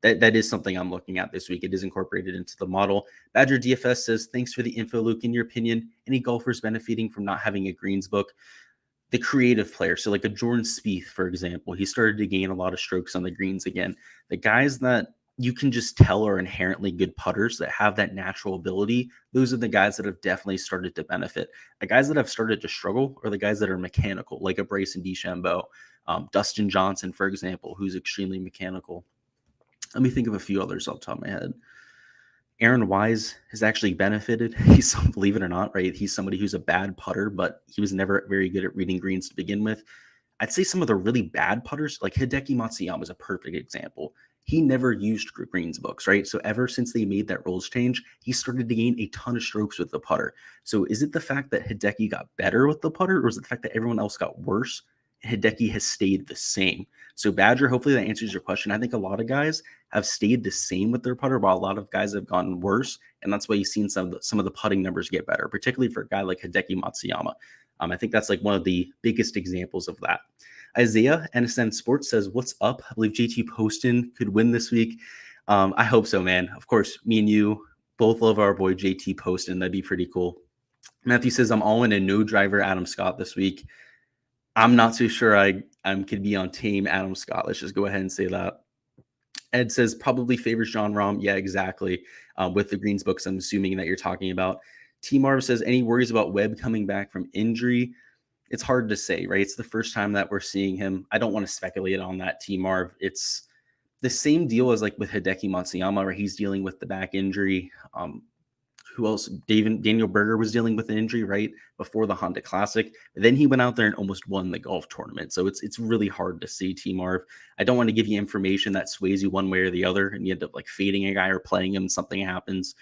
That is something I'm looking at this week. It is incorporated into the model. Badger DFS says, thanks for the info, Luke. In your opinion, any golfers benefiting from not having a greens book? The creative player. So like a Jordan Spieth, for example, he started to gain a lot of strokes on the greens again. The guys that you can just tell are inherently good putters that have that natural ability, those are the guys that have definitely started to benefit. The guys that have started to struggle are the guys that are mechanical, like a Bryson DeChambeau, Dustin Johnson, for example, who's extremely mechanical. Let me think of a few others off the top of my head. Aaron Wise has actually benefited. He's, believe it or not, right? He's somebody who's a bad putter, but he was never very good at reading greens to begin with. I'd say some of the really bad putters, like Hideki Matsuyama is a perfect example. He never used greens books, right? So ever since they made that rules change, he started to gain a ton of strokes with the putter. So is it the fact that Hideki got better with the putter, or is it the fact that everyone else got worse? Hideki has stayed the same. So Badger, hopefully that answers your question. I think a lot of guys have stayed the same with their putter, while a lot of guys have gotten worse, and that's why you've seen some of the putting numbers get better, particularly for a guy like Hideki Matsuyama. I think that's like one of the biggest examples of that. Isaiah, NSN Sports, says, what's up? I believe JT Poston could win this week. I hope so, man. Of course, me and you both love our boy JT Poston. That'd be pretty cool. Matthew says, I'm all in a no driver Adam Scott this week. I'm not too sure I could be on team Adam Scott. Let's just go ahead and say that. Ed says, probably favors John Rahm. Yeah, exactly. With the greens books, I'm assuming that you're talking about. T Marv says, any worries about Webb coming back from injury? It's hard to say, right? It's the first time that we're seeing him. I don't want to speculate on that, T Marv. It's the same deal as like with Hideki Matsuyama, where he's dealing with the back injury. Who else? Daniel Berger was dealing with an injury right before the Honda Classic. Then he went out there and almost won the golf tournament. So it's really hard to see, T Marv. I don't want to give you information that sways you one way or the other, and you end up like fading a guy or playing him, something happens.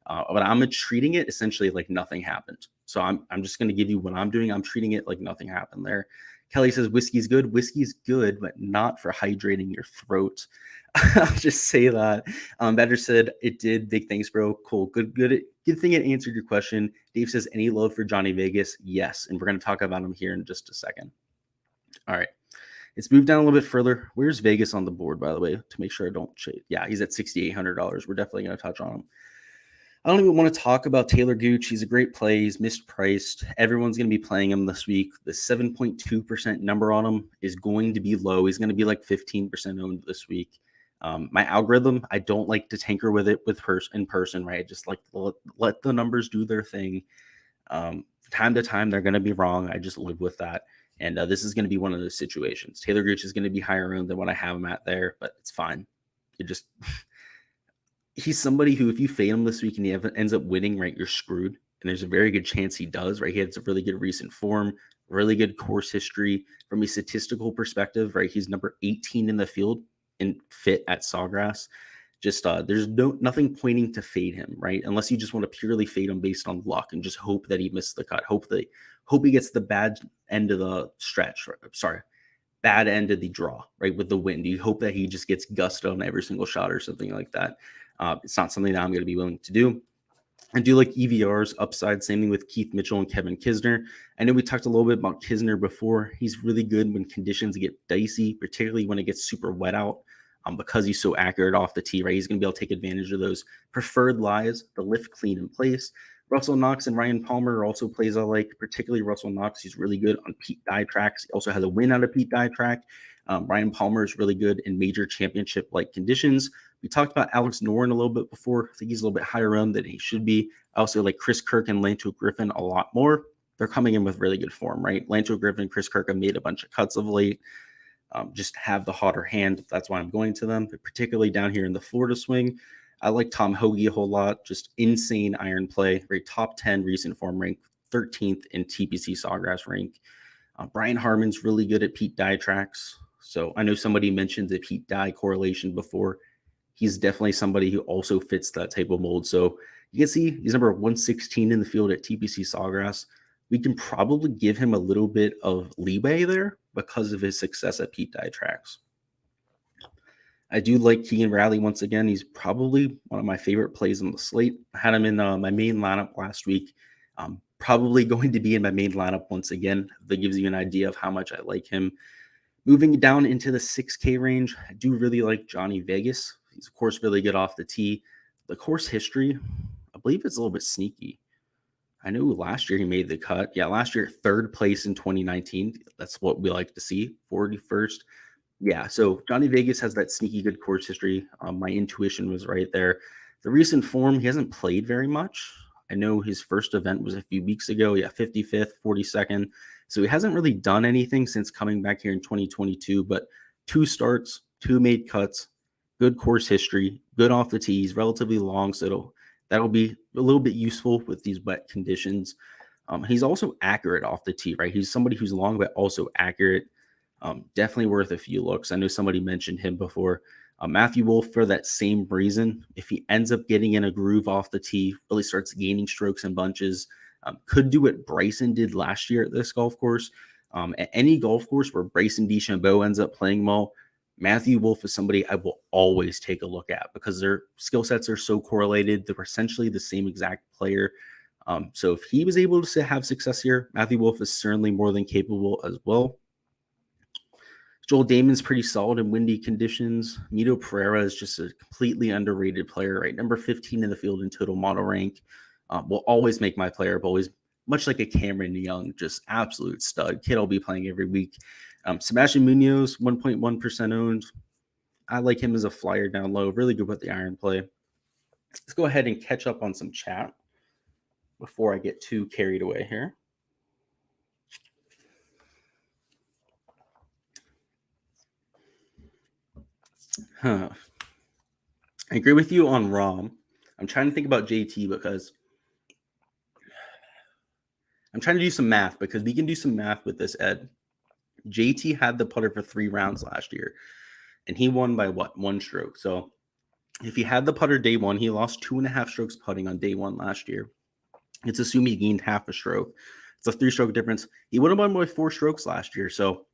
But I'm treating it essentially like nothing happened. So I'm just going to give you what I'm doing. I'm treating it like nothing happened there. Kelly says, whiskey's good. Whiskey's good, but not for hydrating your throat. I'll just say that. Badger said, it did. Big thanks, bro. Cool. Good thing it answered your question. Dave says, any love for Johnny Vegas? Yes. And we're going to talk about him here in just a second. All right. Let's move down a little bit further. Where's Vegas on the board, by the way, to make sure I don't shade? Yeah, he's at $6,800. We're definitely going to touch on him. I don't even want to talk about Taylor Gooch. He's a great play. He's mispriced. Everyone's going to be playing him this week. The 7.2% number on him is going to be low. He's going to be like 15% owned this week. My algorithm, I don't like to tinker with it in person, right? Just like let the numbers do their thing. Time to time, they're going to be wrong. I just live with that. And this is going to be one of those situations. Taylor Gooch is going to be higher owned than what I have him at there, but it's fine. He's somebody who, if you fade him this week and he ends up winning, right, you're screwed. and there's a very good chance he does, right? He has a really good recent form, really good course history. From a statistical perspective, right? He's number 18 in the field and fit at Sawgrass. Just there's nothing pointing to fade him, right? Unless you just want to purely fade him based on luck and just hope that he missed the cut. Hope he gets the bad end of the stretch. Sorry, bad end of the draw, right? With the wind. You hope that he just gets gusted on every single shot or something like that. It's not something that I'm going to be willing to do. I do like EVR's upside. Same thing with Keith Mitchell and Kevin Kisner. I know we talked a little bit about Kisner before. He's really good when conditions get dicey, particularly when it gets super wet out. Because he's so accurate off the tee, right? He's going to be able to take advantage of those preferred lies, the lift clean in place. Russell Knox and Ryan Palmer are also plays I like, particularly Russell Knox. He's really good on Pete Dye tracks. He also has a win out of Pete Dye track. Ryan Palmer is really good in major championship-like conditions. We talked about Alex Noren a little bit before. I think he's a little bit higher owned than he should be. I also like Chris Kirk and Lanto Griffin a lot more. They're coming in with really good form, right? Lanto Griffin, Chris Kirk have made a bunch of cuts of late. Just have the hotter hand. That's why I'm going to them, but particularly down here in the Florida swing. I like Tom Hoagie a whole lot. Just insane iron play. Very top 10 recent form rank, 13th in TPC Sawgrass rank. Brian Harmon's really good at Pete Dye tracks. So I know somebody mentioned the Pete Dye correlation before. He's definitely somebody who also fits that type of mold. So you can see he's number 116 in the field at TPC Sawgrass. We can probably give him a little bit of leeway there because of his success at Pete Dye tracks. I do like Keegan Rowley once again. He's probably one of my favorite plays on the slate. I had him in my main lineup last week. Probably going to be in my main lineup once again. That gives you an idea of how much I like him. Moving down into the 6K range, I do really like Johnny Vegas. He's, of course, really good off the tee. The course history, I believe it's a little bit sneaky. I know last year he made the cut. Yeah, last year, 3rd place in 2019. That's what we like to see, 41st. Yeah, so Johnny Vegas has that sneaky good course history. My intuition was right there. The recent form, he hasn't played very much. I know his first event was a few weeks ago. Yeah, 55th, 42nd. So he hasn't really done anything since coming back here in 2022, but 2 starts, 2 made cuts, good course history, good off the tees, relatively long, so that'll be a little bit useful with these wet conditions. He's also accurate off the tee, right? He's somebody who's long, but also accurate. Definitely worth a few looks. I know somebody mentioned him before. Matthew Wolff, for that same reason, if he ends up getting in a groove off the tee, really starts gaining strokes in bunches, could do what Bryson did last year at this golf course. At any golf course where Bryson DeChambeau ends up playing well, Matthew Wolff is somebody I will always take a look at because their skill sets are so correlated. They're essentially the same exact player. So if he was able to have success here, Matthew Wolff is certainly more than capable as well. Joel Damon's pretty solid in windy conditions. Mito Pereira is just a completely underrated player, right? Number 15 in the field in total model rank. Will always make my player, but always much like a Cameron Young, just absolute stud. Kid I'll be playing every week. Sebastian Munoz, 1.1% owned. I like him as a flyer down low. Really good with the iron play. Let's go ahead and catch up on some chat before I get too carried away here. I agree with you on Rom. I'm trying to think about JT because I'm trying to do some math because we can do some math with this, Ed. JT had the putter for 3 rounds last year, and he won by what? 1 stroke. So if he had the putter day 1, he lost 2.5 strokes putting on day 1 last year. Let's assume he gained half a stroke. It's a 3-stroke difference. He would have won by 4 strokes last year. So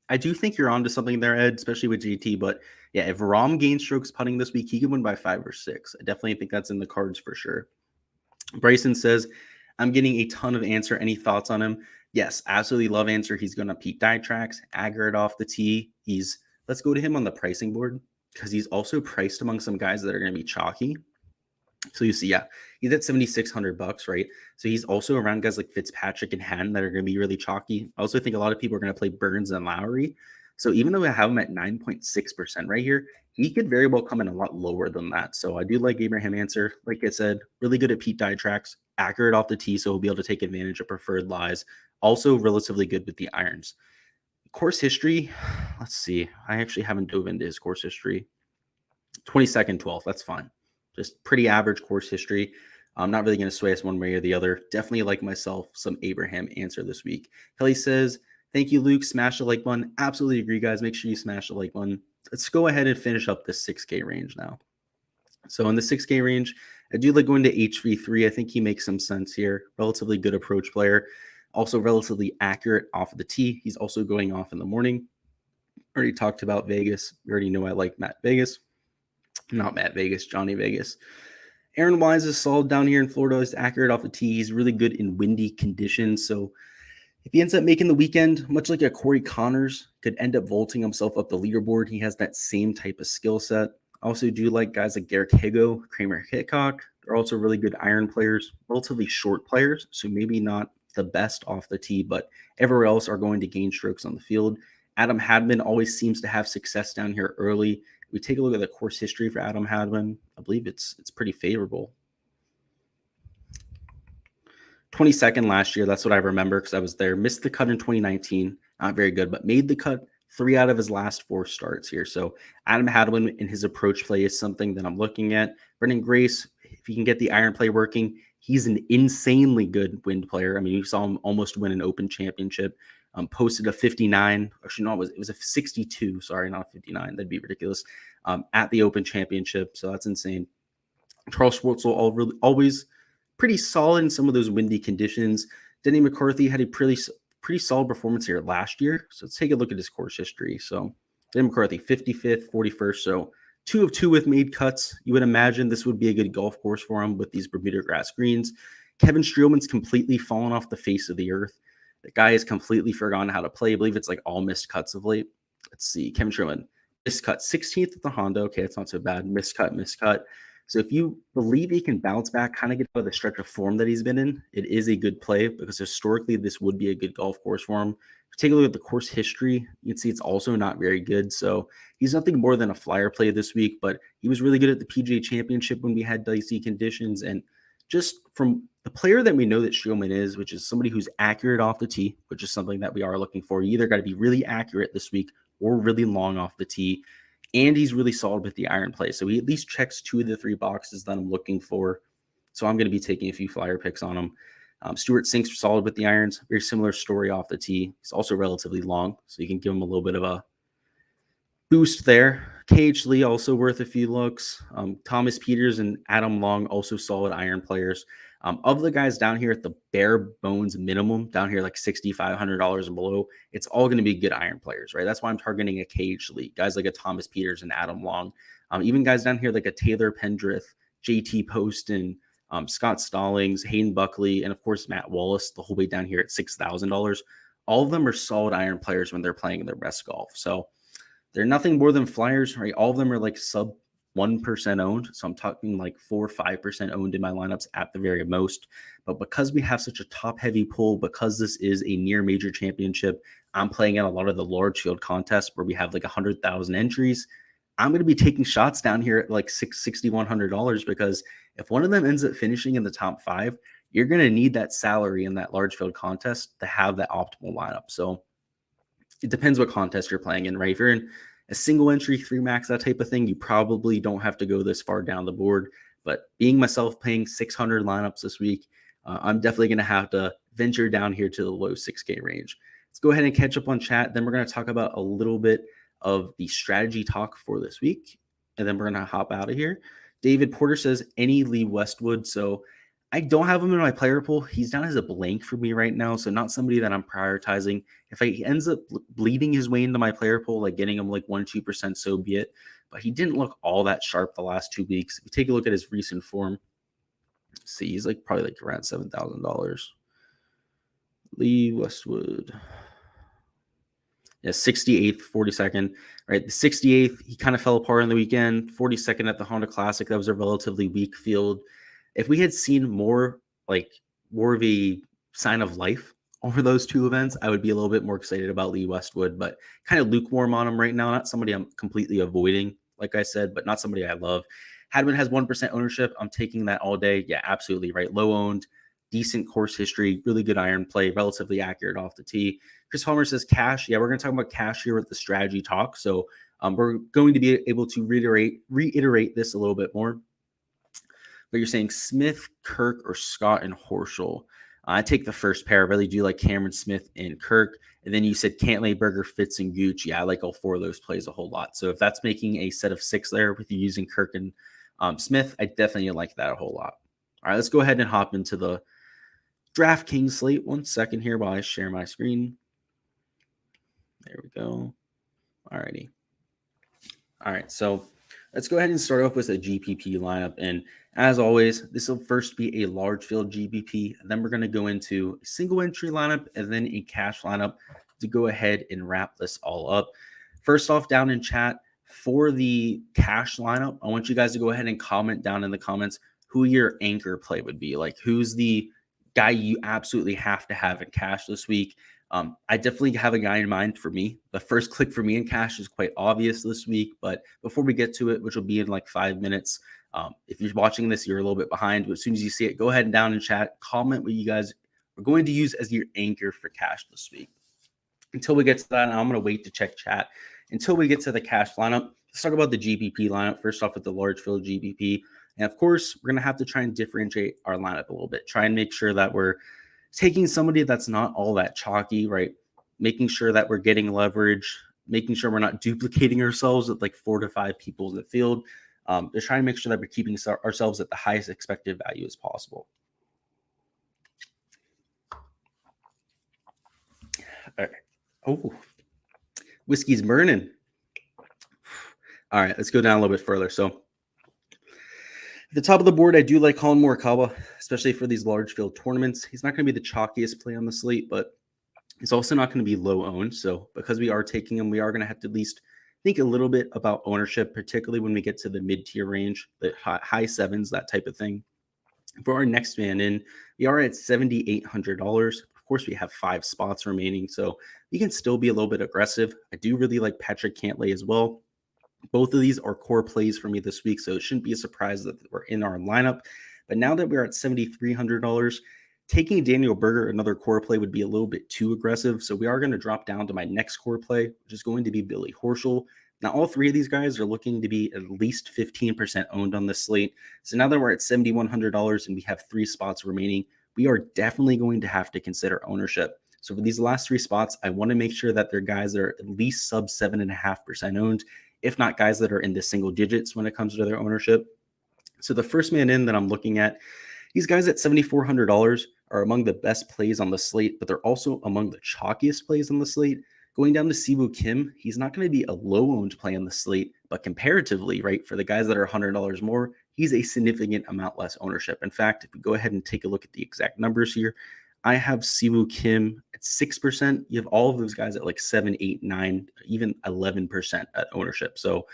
I do think you're onto something there, Ed, especially with JT. But yeah, if Rom gains strokes putting this week, he could win by 5 or 6. I definitely think that's in the cards for sure. Bryson says, I'm getting a ton of Answer. Any thoughts on him? Yes, absolutely love Answer. He's going to Pete Dye tracks, accurate off the tee. Let's go to him on the pricing board because he's also priced among some guys that are going to be chalky. So you see, yeah, he's at $7,600, right? So he's also around guys like Fitzpatrick and Hatton that are going to be really chalky. I also think a lot of people are going to play Burns and Lowry. So even though I have him at 9.6% right here, he could very well come in a lot lower than that. So I do like Abraham Answer. Like I said, really good at Pete Dye tracks, accurate off the tee, so he'll be able to take advantage of preferred lies. Also relatively good with the irons. Course history, let's see. I actually haven't dove into his course history. 22nd, 12th, that's fine. Just pretty average course history. I'm not really going to sway us one way or the other. Definitely like myself, some Abraham answer this week. Kelly says, thank you, Luke. Smash the like button. Absolutely agree, guys. Make sure you smash the like button. Let's go ahead and finish up this 6K range now. So in the 6K range, I do like going to HV3. I think he makes some sense here. Relatively good approach player. Also relatively accurate off of the tee. He's also going off in the morning. Already talked about Vegas. You already know I like Matt Vegas. Not Matt Vegas, Johnny Vegas. Aaron Wise is solid down here in Florida. He's accurate off the tee. He's really good in windy conditions. So if he ends up making the weekend, much like a Corey Connors, could end up vaulting himself up the leaderboard. He has that same type of skill set. I also do like guys like Garrick Higo, Kramer Hickok. They're also really good iron players, relatively short players, so maybe not the best off the tee, but everywhere else are going to gain strokes on the field. Adam Hadman always seems to have success down here early. We take a look at the course history for Adam Hadman. I believe it's pretty favorable. 22nd last year, that's what I remember because I was there. Missed the cut in 2019, not very good, but made the cut 3 out of his last 4 starts here. So Adam Hadwin in his approach play is something that I'm looking at. Brendan Grace, if he can get the iron play working, he's an insanely good wind player. I mean, you saw him almost win an Open Championship. Posted a 59. Actually, no, it was a 62. Sorry, not a 59. That'd be ridiculous. At the Open Championship, so that's insane. Charles Schwartzel always pretty solid in some of those windy conditions. Denny McCarthy had a pretty solid performance here last year. So let's take a look at his course history. So Denny McCarthy, 55th, 41st. So 2 of 2 with made cuts. You would imagine this would be a good golf course for him with these Bermuda grass greens. Kevin Streelman's completely fallen off the face of the earth. The guy has completely forgotten how to play. I believe it's like all missed cuts of late. Let's see. Kevin Streelman, missed cut 16th at the Honda. Okay, it's not so bad. Missed cut. So if you believe he can bounce back, kind of get out of the stretch of form that he's been in, it is a good play because historically this would be a good golf course for him. If you take a look at the course history, you can see it's also not very good. So he's nothing more than a flyer play this week, but he was really good at the PGA Championship when we had dicey conditions. And just from the player that we know that Streelman is, which is somebody who's accurate off the tee, which is something that we are looking for. You either got to be really accurate this week or really long off the tee. And he's really solid with the iron play. So he at least checks 2 of the 3 boxes that I'm looking for. So I'm going to be taking a few flyer picks on him. Stuart Sink's solid with the irons. Very similar story off the tee. He's also relatively long, so you can give him a little bit of a boost there. KH Lee also worth a few looks. Thomas Peters and Adam Long, also solid iron players. Of the guys down here at the bare bones minimum, down here like $6,500 and below, it's all going to be good iron players, right? That's why I'm targeting a KH Lee, guys like a Thomas Peters and Adam Long. Even guys down here like a Taylor Pendrith, JT Poston, Scott Stallings, Hayden Buckley, and of course Matt Wallace, the whole way down here at $6,000. All of them are solid iron players when they're playing their best golf. So they're nothing more than flyers, right? All of them are like sub 1% owned. So I'm talking like 4 or 5% owned in my lineups at the very most. But because we have such a top heavy pool, because this is a near major championship, I'm playing in a lot of the large field contests where we have like 100,000 entries. I'm going to be taking shots down here at like $6,100 because if one of them ends up finishing in the top 5, you're going to need that salary in that large field contest to have that optimal lineup. So it depends what contest you're playing in, right? If you're in a single entry, 3 max, that type of thing, you probably don't have to go this far down the board. But being myself playing 600 lineups this week, I'm definitely going to have to venture down here to the low 6K range. Let's go ahead and catch up on chat. Then we're going to talk about a little bit of the strategy talk for this week. And then we're going to hop out of here. David Porter says, any Lee Westwood. So I don't have him in my player pool. He's down as a blank for me right now, so not somebody that I'm prioritizing. If he ends up bleeding his way into my player pool, like getting him like 1-2%, so be it. But he didn't look all that sharp the last 2 weeks. If you take a look at his recent form, see, he's like probably like around $7,000. Lee Westwood. Yeah, 68th, 42nd, right? The 68th, he kind of fell apart on the weekend. 42nd at the Honda Classic, that was a relatively weak field. If we had seen more of a sign of life over those 2 events, I would be a little bit more excited about Lee Westwood, but kind of lukewarm on him right now. Not somebody I'm completely avoiding, like I said, but not somebody I love. Hadwin has 1% ownership. I'm taking that all day. Yeah, absolutely right. Low owned, decent course history, really good iron play, relatively accurate off the tee. Chris Palmer says cash. Yeah, we're going to talk about cash here with the strategy talk. So we're going to be able to reiterate this a little bit more. but you're saying Smith, Kirk, or Scott and Horschel. I take the first pair. I really do like Cameron Smith and Kirk. And then you said Cantlay, Berger, Fitz, and Gooch. Yeah, I like all four of those plays a whole lot. So if that's making a set of 6 there with you using Kirk and Smith, I definitely like that a whole lot. All right, let's go ahead and hop into the Draftkings slate. 1 second here while I share my screen. There we go. All righty. All right, so let's go ahead and start off with a GPP lineup. And as always, this will first be a large field GPP. Then we're going to go into a single entry lineup and then a cash lineup to go ahead and wrap this all up. First off, down in chat for the cash lineup, I want you guys to go ahead and comment down in the comments who your anchor play would be. Like, who's the guy you absolutely have to have in cash this week? I definitely have a guy in mind for me. The first click for me in cash is quite obvious this week, but before we get to it, which will be in like 5 minutes, if you're watching this, you're a little bit behind, but as soon as you see it, go ahead and down in chat, comment what you guys are going to use as your anchor for cash this week. Until we get to that, I'm going to wait to check chat. Until we get to the cash lineup, let's talk about the GPP lineup. First off with the large field GPP. And of course, we're going to have to try and differentiate our lineup a little bit. Try and make sure that we're taking somebody that's not all that chalky, right? Making sure that we're getting leverage, making sure we're not duplicating ourselves with like 4 to 5 people in the field. They're trying to make sure that we're keeping ourselves at the highest expected value as possible. All right. Oh, whiskey's burning. All right, let's go down a little bit further. So at the top of the board, I do like Colin Morikawa, especially for these large field tournaments. He's not going to be the chalkiest play on the slate, but he's also not going to be low owned. So because we are taking him, we are going to have to at least think a little bit about ownership, particularly when we get to the mid-tier range, the high sevens, that type of thing. For our next man in, we are at $7,800. Of course, we have 5 spots remaining, so we can still be a little bit aggressive. I do really like Patrick Cantlay as well. Both of these are core plays for me this week, so it shouldn't be a surprise that we're in our lineup. But now that we're at $7,300, taking Daniel Berger, another core play, would be a little bit too aggressive. So we are going to drop down to my next core play, which is going to be Billy Horschel. Now, all 3 of these guys are looking to be at least 15% owned on this slate. So now that we're at $7,100 and we have 3 spots remaining, we are definitely going to have to consider ownership. So for these last 3 spots, I want to make sure that they're guys that are at least sub 7.5% owned, if not guys that are in the single digits when it comes to their ownership. So the first man in that I'm looking at, these guys at $7,400 are among the best plays on the slate, but they're also among the chalkiest plays on the slate. Going down to Siwoo Kim, he's not going to be a low-owned play on the slate, but comparatively, right, for the guys that are $100 more, he's a significant amount less ownership. In fact, if we go ahead and take a look at the exact numbers here, I have Siwoo Kim at 6%. You have all of those guys at like 7, 8, 9, even 11% at ownership. So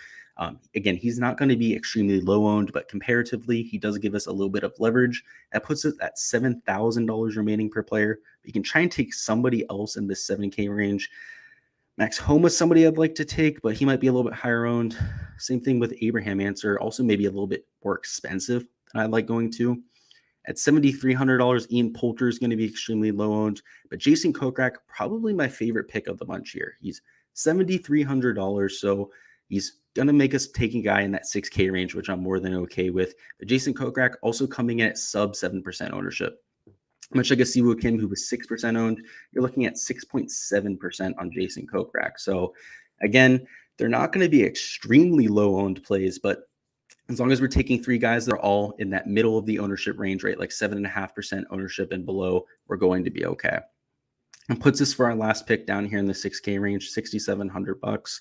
again, he's not going to be extremely low owned, but comparatively, he does give us a little bit of leverage. That puts us at $7,000 remaining per player. You can try and take somebody else in this 7K range. Max Homa is somebody I'd like to take, but he might be a little bit higher owned. Same thing with Abraham Answer, also maybe a little bit more expensive than I'd like going to. At $7,300, Ian Poulter is going to be extremely low owned, but Jason Kokrak, probably my favorite pick of the bunch here. He's $7,300, so he's going to make us take a guy in that 6K range, which I'm more than okay with. But Jason Kokrak also coming in at sub 7% ownership. Much like a Siwoo Kim, who was 6% owned, you're looking at 6.7% on Jason Kokrak. So again, they're not going to be extremely low owned plays, but as long as we're taking 3 guys that are all in that middle of the ownership range, right, like 7.5% ownership and below, we're going to be okay. And puts us for our last pick down here in the 6K range, $6,700.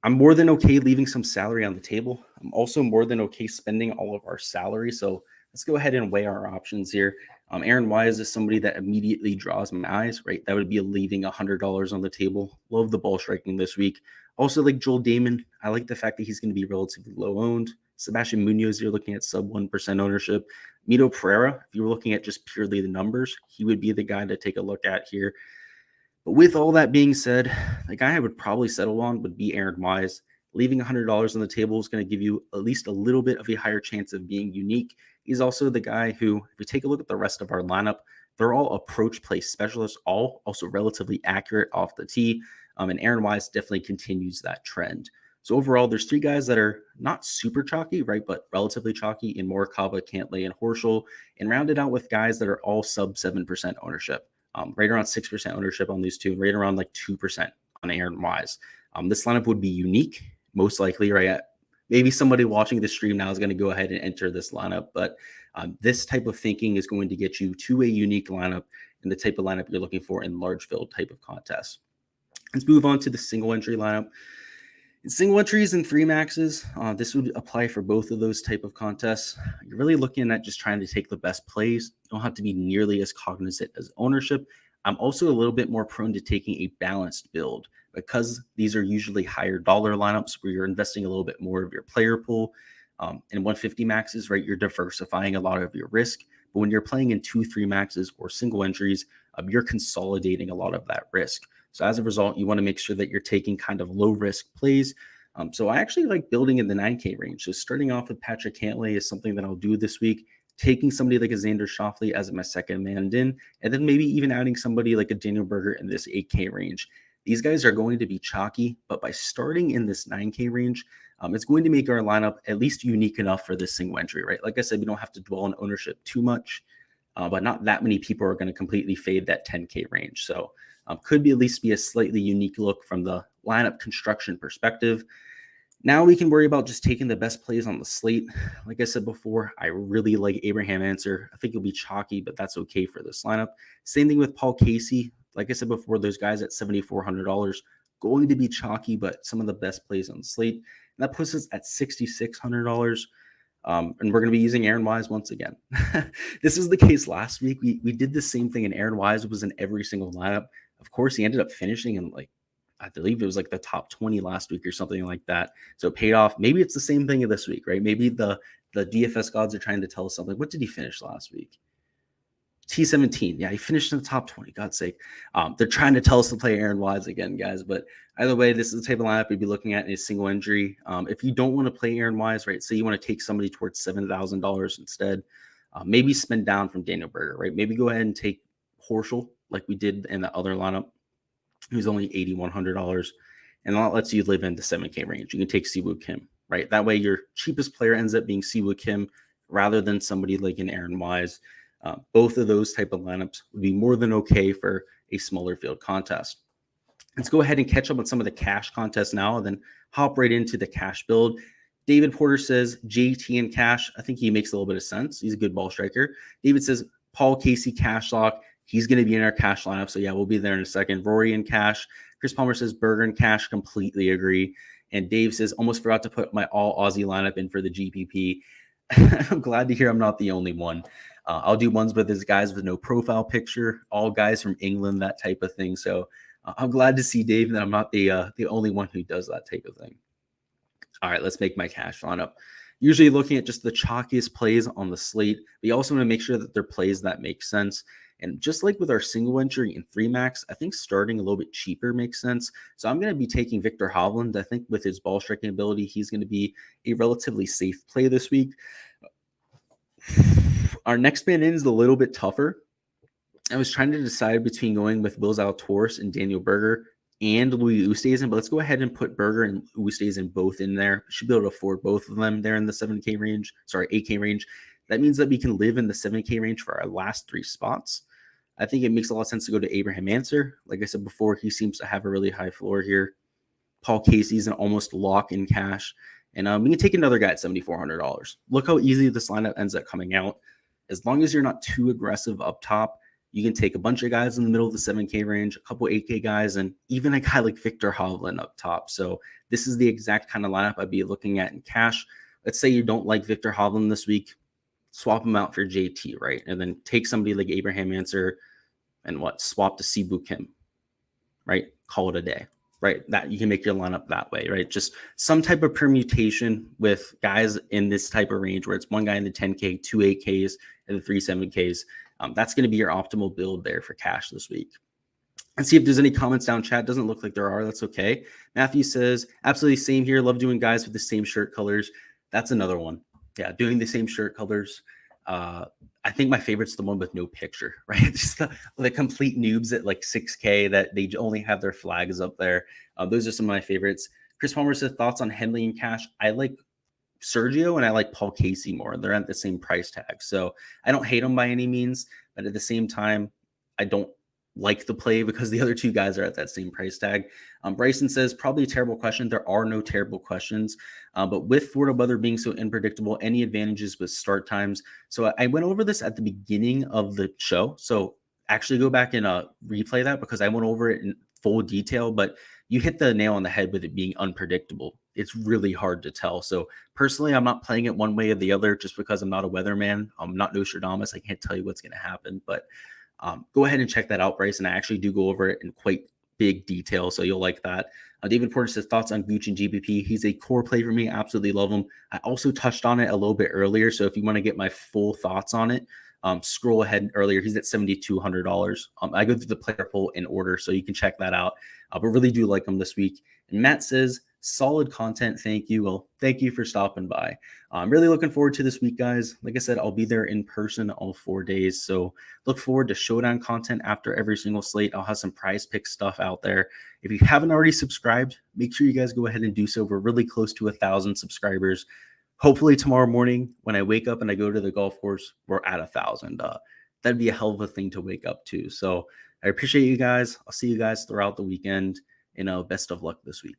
I'm more than okay leaving some salary on the table. I'm also more than okay spending all of our salary. So let's go ahead and weigh our options here. Aaron Wise is somebody that immediately draws my eyes, right? That would be leaving $100 on the table. Love the ball striking this week. Also like Joel Damon. I like the fact that he's going to be relatively low owned. Sebastian Munoz, you're looking at sub 1% ownership. Mito Pereira, if you were looking at just purely the numbers, he would be the guy to take a look at here. But with all that being said, the guy I would probably settle on would be Aaron Wise. Leaving $100 on the table is going to give you at least a little bit of a higher chance of being unique. He's also the guy who, if we take a look at the rest of our lineup, they're all approach play specialists, all also relatively accurate off the tee. And Aaron Wise definitely continues that trend. So overall, there's 3 guys that are not super chalky, right, but relatively chalky in Morikawa, Cantlay, and Horschel, and rounded out with guys that are all sub 7% ownership, right around 6% ownership on these two, and right around like 2% on Aaron Wise. This lineup would be unique, most likely, right? Maybe somebody watching the stream now is going to go ahead and enter this lineup, but this type of thinking is going to get you to a unique lineup and the type of lineup you're looking for in large field type of contests. Let's move on to the single entry lineup. In single entries and 3 maxes, this would apply for both of those type of contests. You're really looking at just trying to take the best plays. You don't have to be nearly as cognizant as ownership. I'm also a little bit more prone to taking a balanced build because these are usually higher dollar lineups where you're investing a little bit more of your player pool. In 150 maxes, right, you're diversifying a lot of your risk. But when you're playing in 2, 3 maxes or single entries, you're consolidating a lot of that risk. So as a result, you want to make sure that you're taking kind of low risk plays. So I actually like building in the 9K range. So starting off with Patrick Cantlay is something that I'll do this week. Taking somebody like a Xander Schauffele as my second man in, and then maybe even adding somebody like a Daniel Berger in this 8K range. These guys are going to be chalky, but by starting in this 9K range, it's going to make our lineup at least unique enough for this single entry, right? Like I said, we don't have to dwell on ownership too much, but not that many people are going to completely fade that 10K range. So could be at least be a slightly unique look from the lineup construction perspective. Now we can worry about just taking the best plays on the slate. Like I said before, I really like Abraham Answer. I think he'll be chalky, but that's okay for this lineup. Same thing with Paul Casey. Like I said before, those guys at $7,400 going to be chalky, but some of the best plays on the slate. And that puts us at $6,600. And we're going to be using Aaron Wise once again. This was the case last week. We did the same thing, and Aaron Wise was in every single lineup. Of course, he ended up finishing in I believe it was like the top 20 last week or something like that. So it paid off. Maybe it's the same thing this week, right? Maybe the DFS gods are trying to tell us something. What did he finish last week? T17. Yeah, he finished in the top 20. God's sake. They're trying to tell us to play Aaron Wise again, guys. But either way, this is the type of lineup we'd be looking at in a single injury. If you don't want to play Aaron Wise, right, say you want to take somebody towards $7,000 instead, maybe spend down from Daniel Berger, right? Maybe go ahead and take Horschel like we did in the other lineup. He was only $8,100. And that lets you live in the 7K range. You can take Siwoo Kim, right? That way your cheapest player ends up being Siwoo Kim rather than somebody like an Aaron Wise. Both of those type of lineups would be more than okay for a smaller field contest. Let's go ahead and catch up on some of the cash contests now and then hop right into the cash build. David Porter says JT and cash. I think he makes a little bit of sense. He's a good ball striker. David says Paul Casey cash lock. He's going to be in our cash lineup. So yeah, we'll be there in a second. Rory and cash. Chris Palmer says Berger and cash. Completely agree. And Dave says almost forgot to put my all Aussie lineup in for the GPP. I'm glad to hear I'm not the only one. I'll do ones with these guys with no profile picture, all guys from England, that type of thing. So I'm glad to see Dave that I'm not the only one who does that type of thing. All right, let's make my cash lineup. Usually looking at just the chalkiest plays on the slate. We also want to make sure that they're plays that make sense. And just like with our single entry and 3 max, I think starting a little bit cheaper makes sense. So I'm going to be taking Victor Hovland. I think with his ball striking ability, he's going to be a relatively safe play this week. Our next man in is a little bit tougher. I was trying to decide between going with Will Zalatoris and Daniel Berger and Louis Oosthuizen, but let's go ahead and put Berger and Oosthuizen both in there. Should be able to afford both of them there in the 7K range. Sorry, 8K range. That means that we can live in the 7K range for our last 3 spots. I think it makes a lot of sense to go to Abraham Answer. Like I said before, he seems to have a really high floor here. Paul Casey's an almost lock in cash. And we can take another guy at $7,400. Look how easy this lineup ends up coming out. As long as you're not too aggressive up top, you can take a bunch of guys in the middle of the 7K range, a couple 8K guys, and even a guy like Victor Hovland up top. So this is the exact kind of lineup I'd be looking at in cash. Let's say you don't like Victor Hovland this week. Swap him out for JT, right? And then take somebody like Abraham Answer and swap to Siwoo Kim, right? Call it a day, right? That you can make your lineup that way, right? Just some type of permutation with guys in this type of range where it's one guy in the 10K, 2 8Ks, and the 3 7Ks. That's going to be your optimal build there for cash this week. Let's see if there's any comments down chat. Doesn't look like there are. That's okay. Matthew says, absolutely same here. Love doing guys with the same shirt colors. That's another one. Yeah, doing the same shirt colors. I think my favorite's the one with no picture, right? Just the complete noobs at like 6K that they only have their flags up there. Those are some of my favorites. Chris Palmer said thoughts on Henley and Cash. I like Sergio and I like Paul Casey more. They're at the same price tag. So I don't hate them by any means, but at the same time, I don't like the play because the other two guys are at that same price tag. Bryson says, probably a terrible question. There are no terrible questions, but with Florida weather being so unpredictable, any advantages with start times? So I went over this at the beginning of the show. So actually go back and replay that because I went over it in full detail, but you hit the nail on the head with it being unpredictable. It's really hard to tell. So personally, I'm not playing it one way or the other just because I'm not a weatherman. I'm not Nostradamus. I can't tell you what's going to happen, but go ahead and check that out, Bryce. And I actually do go over it in quite big detail, so you'll like that. David Porter says thoughts on Gooch and GBP. He's a core play for me. Absolutely love him. I also touched on it a little bit earlier, so if you want to get my full thoughts on it, scroll ahead earlier. He's at $7,200. I go through the player pool in order, so you can check that out. But really do like him this week. And Matt says, solid content. Thank you. Well, thank you for stopping by. I'm really looking forward to this week, guys. Like I said, I'll be there in person all 4 days. So look forward to showdown content after every single slate. I'll have some prize pick stuff out there. If you haven't already subscribed, make sure you guys go ahead and do so. We're really close to 1,000 subscribers. Hopefully tomorrow morning when I wake up and I go to the golf course, we're at 1,000. That'd be a hell of a thing to wake up to. So I appreciate you guys. I'll see you guys throughout the weekend, and best of luck this week.